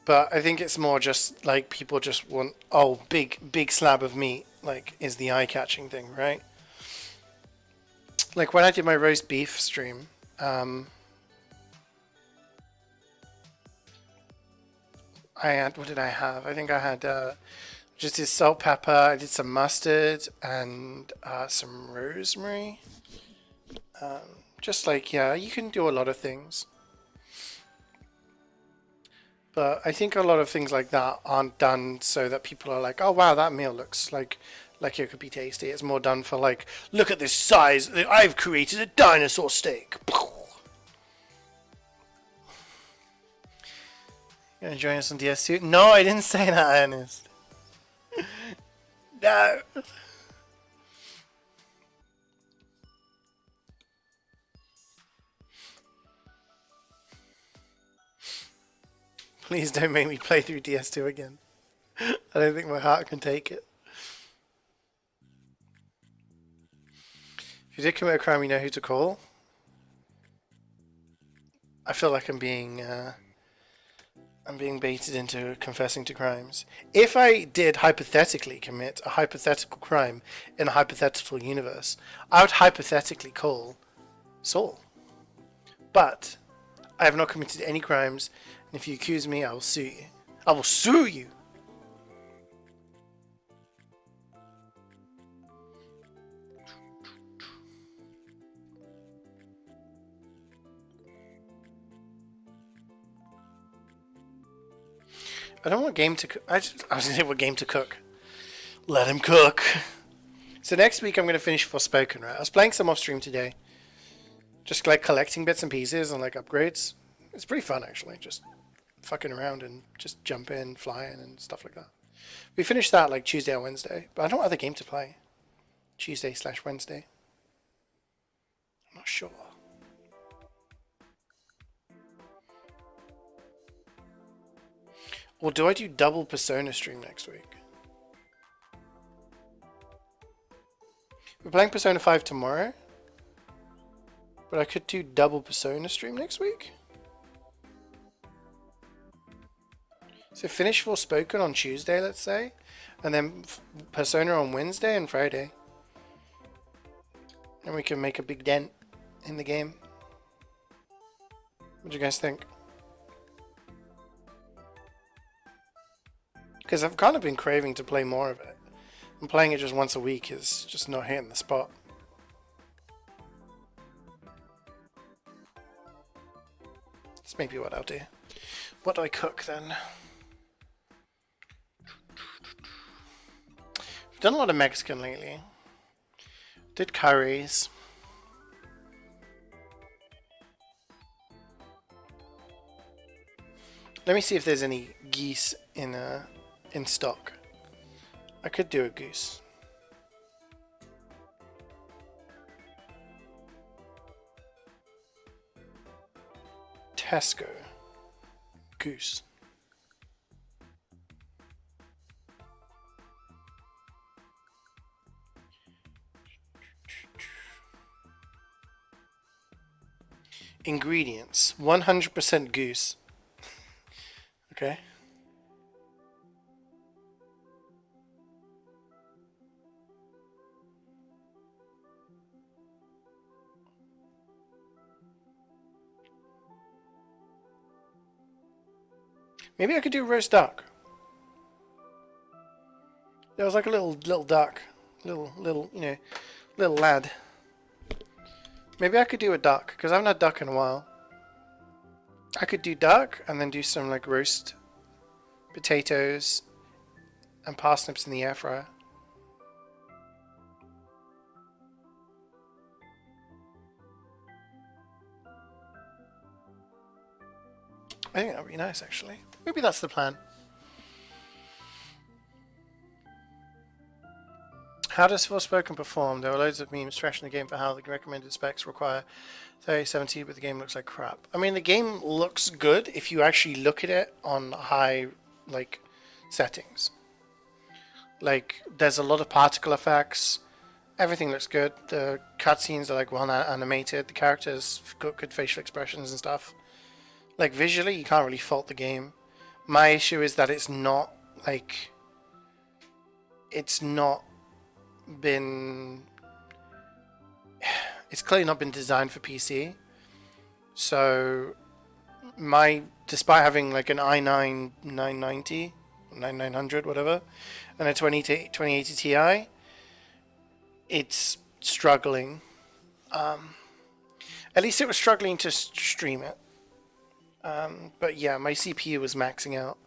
But I think it's more just like people just want, oh, big slab of meat, like, is the eye-catching thing, right? Like when I did my roast beef stream, I had, what did I have? I think I had just did salt, pepper, I did some mustard and some rosemary. Just like, yeah, you can do a lot of things. But I think a lot of things like that aren't done so that people are like, oh wow, that meal looks like it could be tasty. It's more done for like, look at this size, I've created a dinosaur steak. You gonna join us on DS2? No, I didn't say that, Ernest. No. Please don't make me play through DS2 again. I don't think my heart can take it. If you did commit a crime, you know who to call. I feel like I'm being baited into confessing to crimes. If I did hypothetically commit a hypothetical crime in a hypothetical universe, I would hypothetically call Saul. But I have not committed any crimes, and if you accuse me, I will sue you. I will sue you! I don't want game to cook. I was going to say what game to cook. Let him cook. So next week I'm going to finish Forspoken, right? I was playing some off stream today. Just like collecting bits and pieces and like upgrades. It's pretty fun actually. Just fucking around and just jump in, fly in and stuff like that. We finished that like Tuesday or Wednesday. But I don't have a game to play. Tuesday/Wednesday. I'm not sure. Or do I do double Persona stream next week? We're playing Persona 5 tomorrow. But I could do double Persona stream next week? So finish Forspoken on Tuesday, let's say. And then Persona on Wednesday and Friday. And we can make a big dent in the game. What do you guys think? Because I've kind of been craving to play more of it. And playing it just once a week is just not hitting the spot. That's maybe what I'll do. What do I cook then? I've done a lot of Mexican lately. Did curries. Let me see if there's any geese in stock. I could do a goose. Tesco. Goose. Ingredients. 100% goose. Okay. Maybe I could do roast duck. There was like a little duck, little you know, little lad. Maybe I could do a duck because I haven't had duck in a while. I could do duck and then do some like roast potatoes and parsnips in the air fryer. I think that would be nice actually. Maybe that's the plan. How does Forspoken perform? There are loads of memes trashing the game for how the recommended specs require 3070, but the game looks like crap. I mean, the game looks good if you actually look at it on high, like, settings. Like, there's a lot of particle effects. Everything looks good. The cutscenes are like well animated. The characters got good facial expressions and stuff. Like visually, you can't really fault the game. My issue is that it's not like it's clearly not been designed for PC. So despite having like an i9 990, 9900, whatever, and a 2080 Ti, it's struggling. At least it was struggling to stream it. But yeah, my CPU was maxing out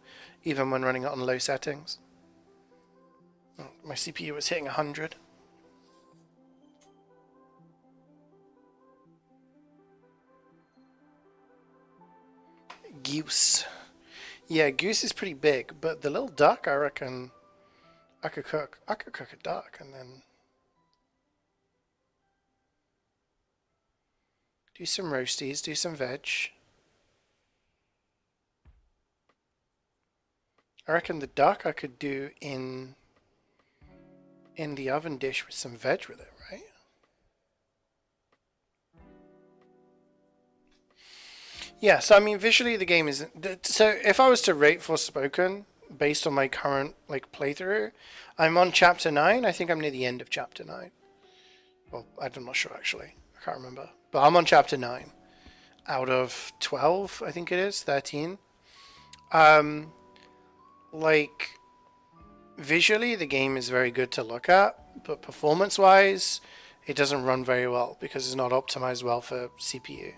even when running it on low settings. My CPU was hitting 100. Goose. Yeah, goose is pretty big, but the little duck, I reckon I could cook a duck and then do some roasties, do some veg. I reckon the duck I could do in the oven dish with some veg with it, right? Yeah, so I mean visually the game isn't so if I was to rate Forspoken based on my current like playthrough, I'm on chapter 9. I think I'm near the end of chapter 9. Well, I'm not sure actually. I can't remember. But I'm on chapter 9 out of 12, I think it is, 13. Like visually the game is very good to look at, but performance wise it doesn't run very well because it's not optimized well for CPU.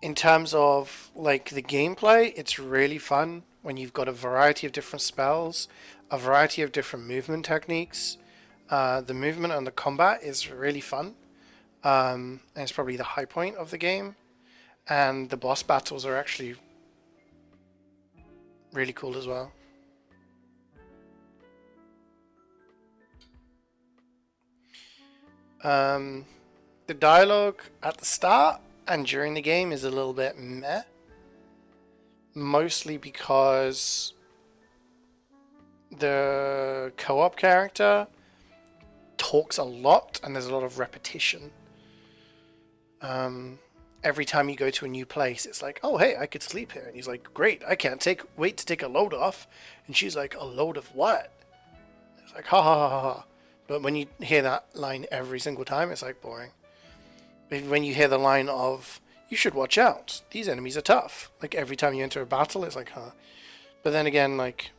In terms of like the gameplay, it's really fun when you've got a variety of different spells, a variety of different movement techniques. The movement and the combat is really fun, and it's probably the high point of the game. And the boss battles are actually really cool as well. The dialogue at the start and during the game is a little bit meh. Mostly because the co-op character talks a lot and there's a lot of repetition. Every time you go to a new place, it's like, oh hey, I could sleep here. And he's like, great, I can't wait to take a load off. And she's like, a load of what? It's like, ha ha ha ha ha. But when you hear that line every single time, it's like boring. But when you hear the line of, you should watch out, these enemies are tough. Like every time you enter a battle, it's like, huh. But then again, like,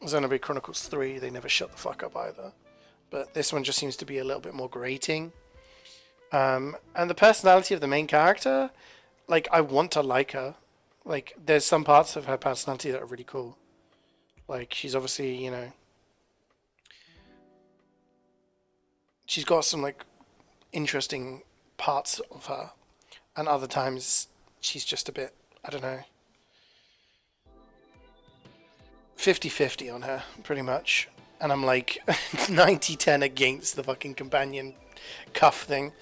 Xenoblade Chronicles 3, they never shut the fuck up either. But this one just seems to be a little bit more grating. And the personality of the main character, like, I want to like her. Like, there's some parts of her personality that are really cool. Like, she's obviously, you know, she's got some, like, interesting parts of her. And other times, she's just a bit, I don't know, 50-50 on her, pretty much. And I'm like 90-10 against the fucking companion cuff thing.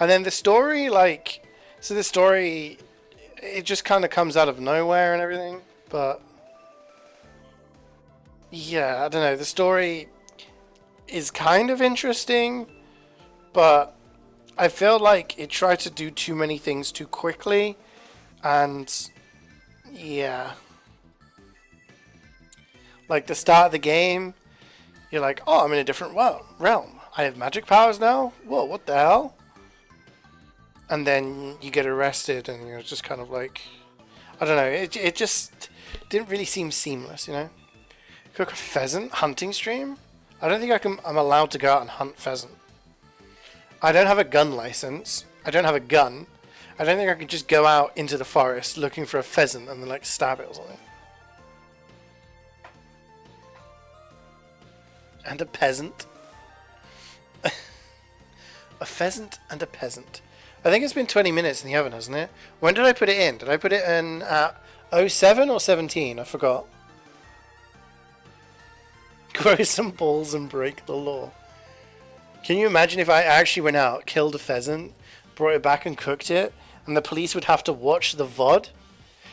And then the story, like, so the story, it just kind of comes out of nowhere and everything. But yeah, I don't know. The story is kind of interesting, but I feel like it tried to do too many things too quickly. And yeah, like the start of the game, you're like, oh, I'm in a different realm. I have magic powers now? Whoa, what the hell? And then you get arrested and you're just kind of like, I don't know, it just didn't really seem seamless, you know? Cook a pheasant hunting stream? I don't think I'm allowed to go out and hunt pheasant. I don't have a gun license. I don't have a gun. I don't think I could just go out into the forest looking for a pheasant and then like stab it or something. And a peasant. A pheasant and a peasant. I think it's been 20 minutes in the oven, hasn't it? When did I put it in? Did I put it in at 07 or 17? I forgot. grow some balls and break the law. Can you imagine if I actually went out, killed a pheasant, brought it back and cooked it, and the police would have to watch the VOD?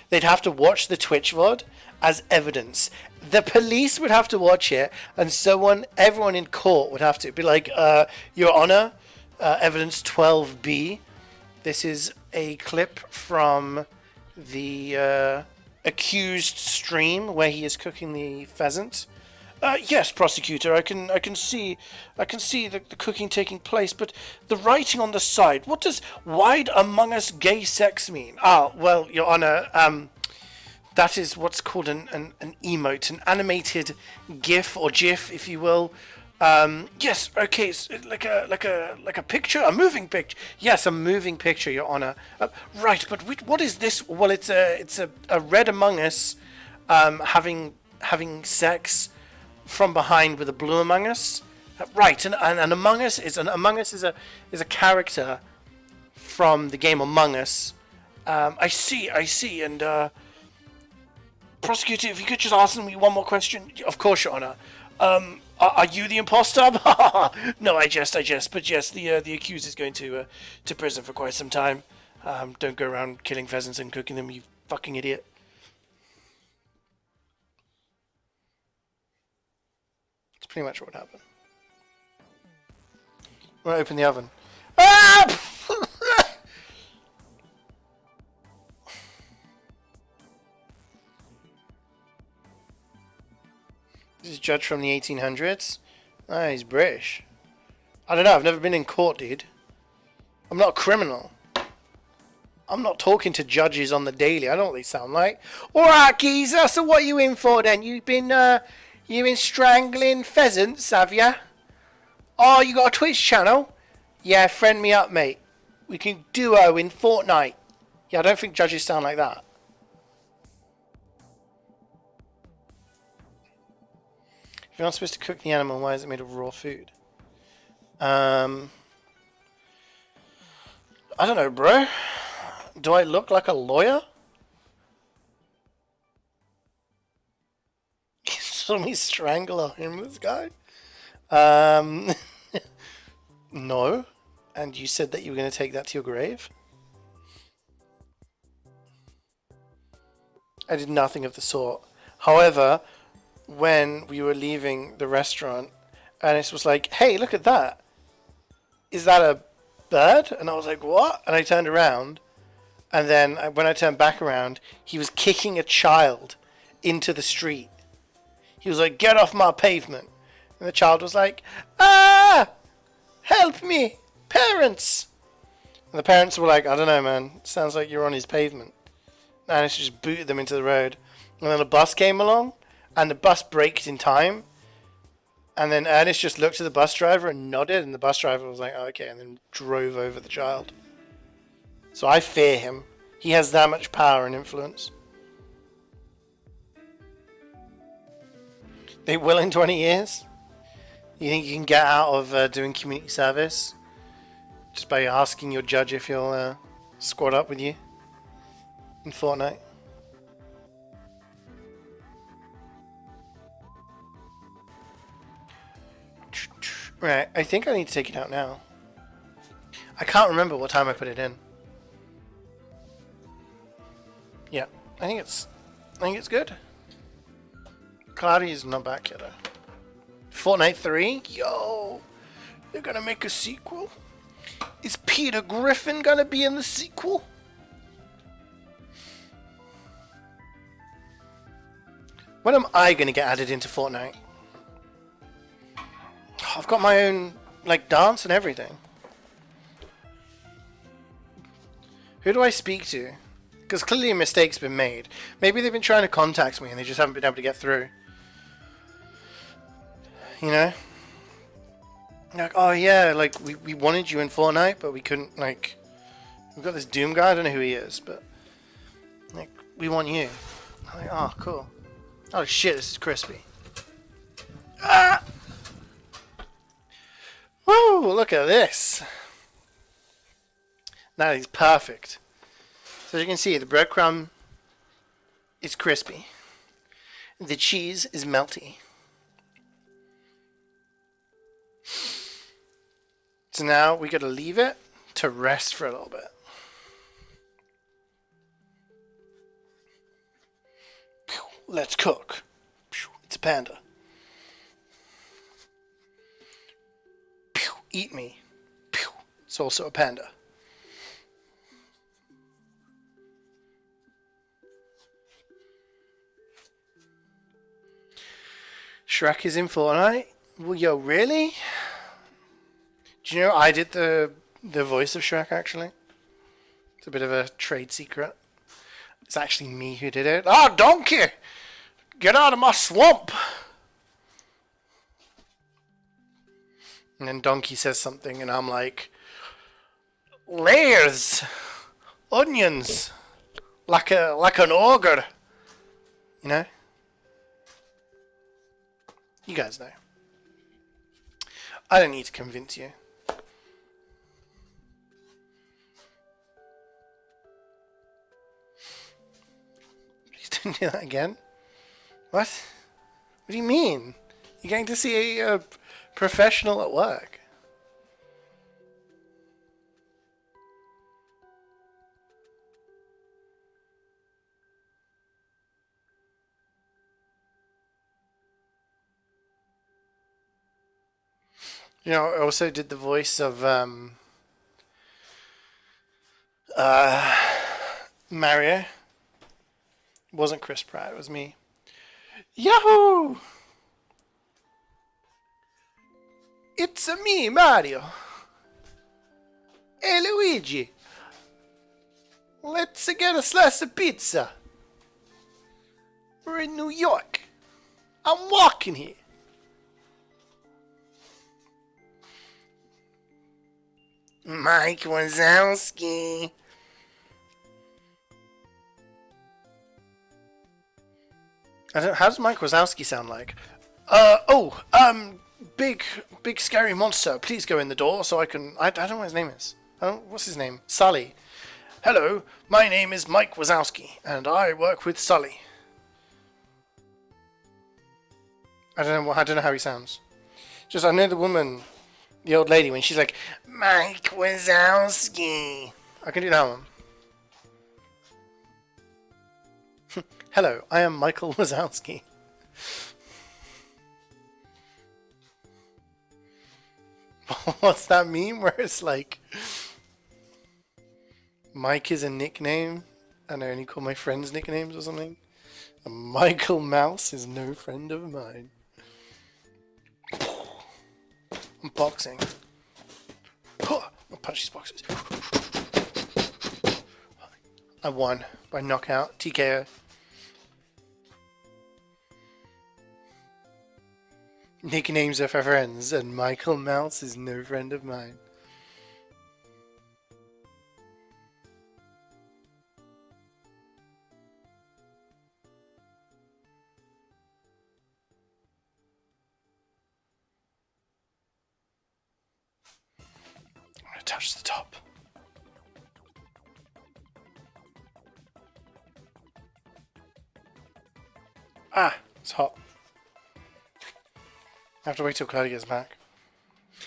They'd have to watch the Twitch VOD as evidence. The police would have to watch it, and everyone in court would have to be like, Your Honor, evidence 12B. This is a clip from the accused stream where he is cooking the pheasant. Yes, prosecutor, I can see the cooking taking place, but the writing on the side, what does wide among us gay sex mean? Ah, well, Your Honor, that is what's called an emote, an animated GIF or GIF, if you will. Yes, okay, it's like a picture, a moving picture. Yes, a moving picture, Your Honor. Right, but what is this? Well, it's a red Among Us, having sex from behind with a blue Among Us. Right, and Among Us is a character from the game Among Us. I see, and prosecutor, if you could just ask me one more question. Of course, Your Honor. Are you the imposter? No, I jest. But yes, the accused is going to prison for quite some time. Don't go around killing pheasants and cooking them, you fucking idiot. That's pretty much what happened. I'm gonna open the oven. Ah! This is a judge from the 1800s. Ah, he's British. I don't know, I've never been in court, dude. I'm not a criminal. I'm not talking to judges on the daily. I don't know what they sound like. Alright, geezer, so what are you in for then? You've been strangling pheasants, have ya? Oh, you got a Twitch channel? Yeah, friend me up, mate. We can duo in Fortnite. Yeah, I don't think judges sound like that. If you're not supposed to cook the animal, why is it made of raw food? I don't know, bro. Do I look like a lawyer? You saw me strangle a homeless guy? No. And you said that you were going to take that to your grave? I did nothing of the sort. However, when we were leaving the restaurant, Ernest was like, hey, look at that. Is that a bird? And I was like, what? And I turned around, and then when I turned back around, he was kicking a child into the street. He was like, get off my pavement. And the child was like, ah, help me, parents. And the parents were like, I don't know, man, sounds like you're on his pavement. And Ernest just booted them into the road. And then a bus came along, and the bus braked in time. And then Ernest just looked at the bus driver and nodded, and the bus driver was like, oh, okay, and then drove over the child. So I fear him. He has that much power and influence. They will in 20 years? You think you can get out of doing community service just by asking your judge if he'll squad up with you in Fortnite? Right, I think I need to take it out now. I can't remember what time I put it in. Yeah, I think it's good. Cloudy is not back yet though. Fortnite 3? Yo! They're gonna make a sequel? Is Peter Griffin gonna be in the sequel? When am I gonna get added into Fortnite? I've got my own, like, dance and everything. Who do I speak to? Because clearly a mistake's been made. Maybe they've been trying to contact me and they just haven't been able to get through. You know? Like, oh yeah, like, we wanted you in Fortnite, but we couldn't, like... We've got this Doom guy, I don't know who he is, but... Like, we want you. I'm like, oh, cool. Oh shit, this is crispy. Ah! Woo, look at this. That is perfect. So as you can see, the breadcrumb is crispy. The cheese is melty. So now we got to leave it to rest for a little bit. Let's cook. It's a panda. Eat me. It's also a panda. Shrek is in Fortnite? Well, yo, really? Do you know I did the voice of Shrek, actually? It's a bit of a trade secret. It's actually me who did it. Ah, donkey! Get out of my swamp! And then Donkey says something, and I'm like, layers, onions, like an ogre, you know. You guys know. I don't need to convince you. Please don't do that again. What? What do you mean? You're going to see a professional at work. You know, I also did the voice of Mario. It wasn't Chris Pratt, it was me. Yahoo! It's me, Mario. Hey, Luigi. Let's get a slice of pizza. We're in New York. I'm walking here. Mike Wazowski. How does Mike Wazowski sound like? Big scary monster. Please go in the door so I can. I don't know what his name is. What's his name? Sully. Hello, my name is Mike Wazowski, and I work with Sully. I don't know how he sounds. Just I know the woman, the old lady, when she's like Mike Wazowski. I can do that one. Hello, I am Michael Wazowski. What's that meme where it's like Mike is a nickname and I only call my friends nicknames or something? And Michael Mouse is no friend of mine. I'm boxing. I'll punch these boxes. I won by knockout. TKO. Nicknames are for friends, and Michael Mouse is no friend of mine. I'm gonna touch the top. Ah, it's hot. I have to wait till Claudia gets back.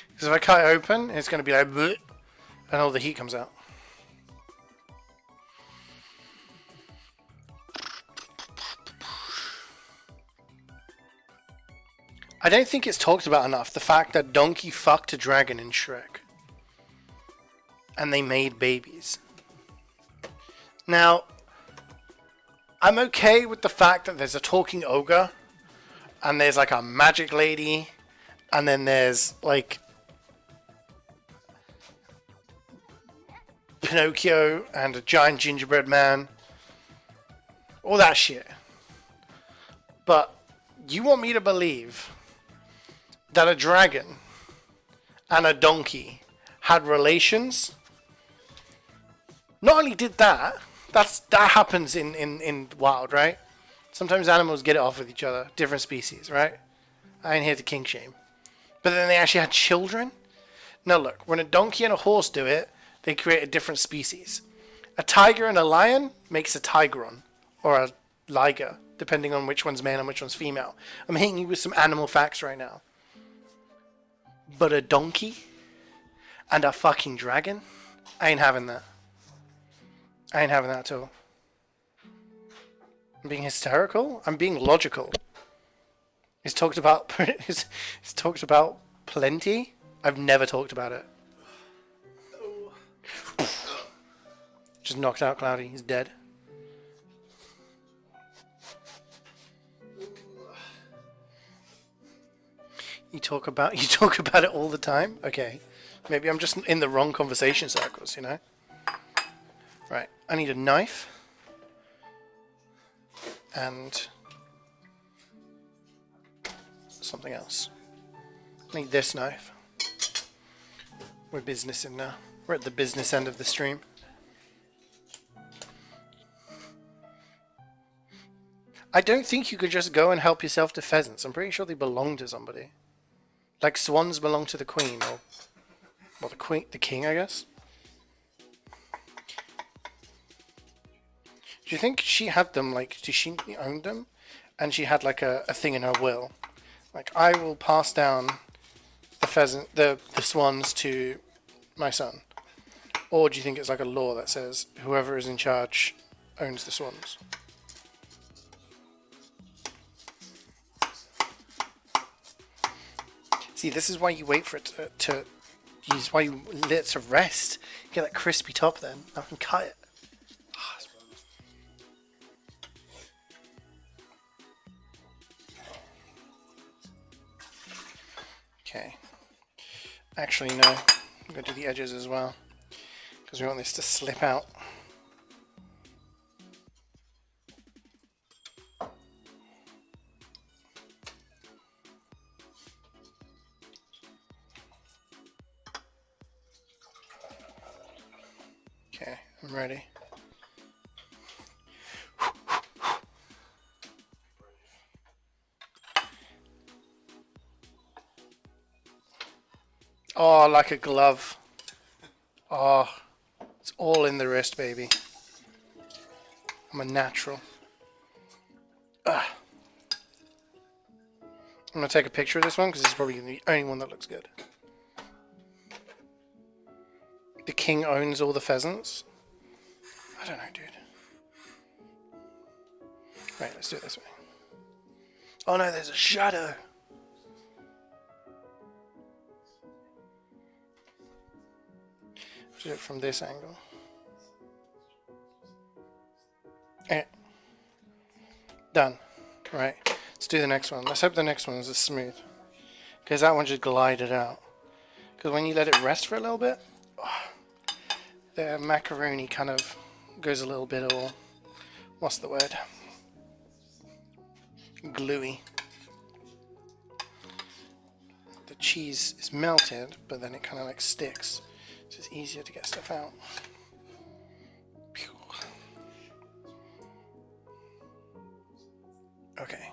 Because if I cut it open, it's going to be like bleh, and all the heat comes out. I don't think it's talked about enough, the fact that Donkey fucked a dragon in Shrek. And they made babies. Now, I'm okay with the fact that there's a talking ogre, and there's like a magic lady, and then there's like Pinocchio and a giant gingerbread man. All that shit. But you want me to believe that a dragon and a donkey had relations? Not only did that happens in wild, right? Sometimes animals get it off with each other, different species, right? I ain't here to kink shame. But then they actually had children? Now look, when a donkey and a horse do it, they create a different species. A tiger and a lion makes a tigron, or a liger, depending on which one's male and which one's female. I'm hitting you with some animal facts right now. But a donkey And a fucking dragon? I ain't having that. I ain't having that at all. I'm being hysterical? I'm being logical. He's talked about he's talked about plenty. I've never talked about it. Just knocked out Cloudy. He's dead. You talk about it all the time? Okay. Maybe I'm just in the wrong conversation circles, you know? Right. I need a knife. And something else. I need this knife. We're businessing now. We're at the business end of the stream. I don't think you could just go and help yourself to pheasants. I'm pretty sure they belong to somebody. Like swans belong to the queen, or well, the king, I guess. Do you think she had them, like, did she own them? And she had like a thing in her will. Like, I will pass down the pheasant, the swans to my son. Or do you think it's like a law that says whoever is in charge owns the swans? See, this is why you wait for it to use, why you let it to rest. Get that crispy top then. I can cut it. Okay. Actually, no. I'm going to do the edges as well. Because we want this to slip out. Okay, I'm ready. Oh, like a glove. Oh, it's all in the wrist, baby. I'm a natural. Ugh. I'm going to take a picture of this one because this is probably the only one that looks good. The king owns all the pheasants? I don't know, dude. Right, let's do it this way. Oh no, there's a shadow. Do it from this angle. Okay. Done. Right. Let's do the next one. Let's hope the next one is as smooth. Because that one just glided out. Because when you let it rest for a little bit, the macaroni kind of goes a little bit all, what's the word? Gluey. The cheese is melted, but then it kind of like sticks. So it's easier to get stuff out. Okay.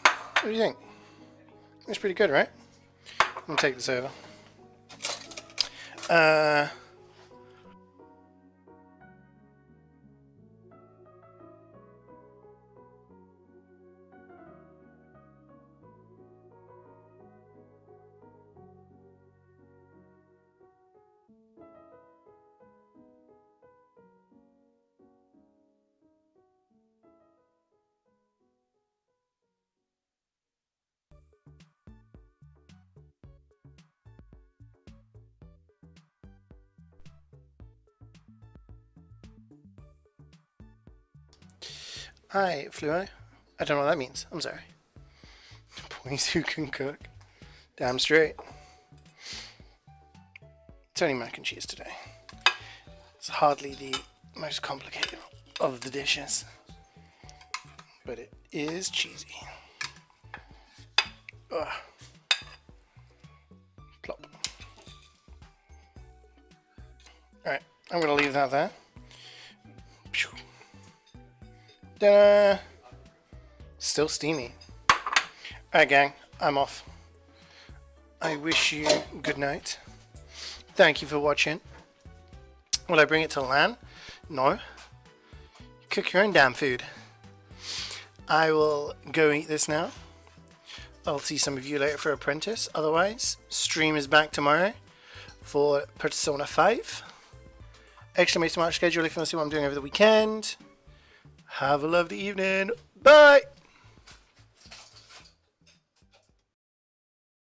What do you think? It's pretty good, right? I'm gonna take this over. Hi, Fluo. I don't know what that means. I'm sorry. Boys who can cook. Damn straight. It's only mac and cheese today. It's hardly the most complicated of the dishes. But it is cheesy. Ugh. Plop. Alright, I'm going to leave that there. Ta-da! Still steamy. Alright gang, I'm off. I wish you good night. Thank you for watching. Will I bring it to LAN? No. Cook your own damn food. I will go eat this now. I'll see some of you later for Apprentice. Otherwise, stream is back tomorrow. for Persona 5. Exclamation mark schedule if you want to see what I'm doing over the weekend. Have a lovely evening. Bye!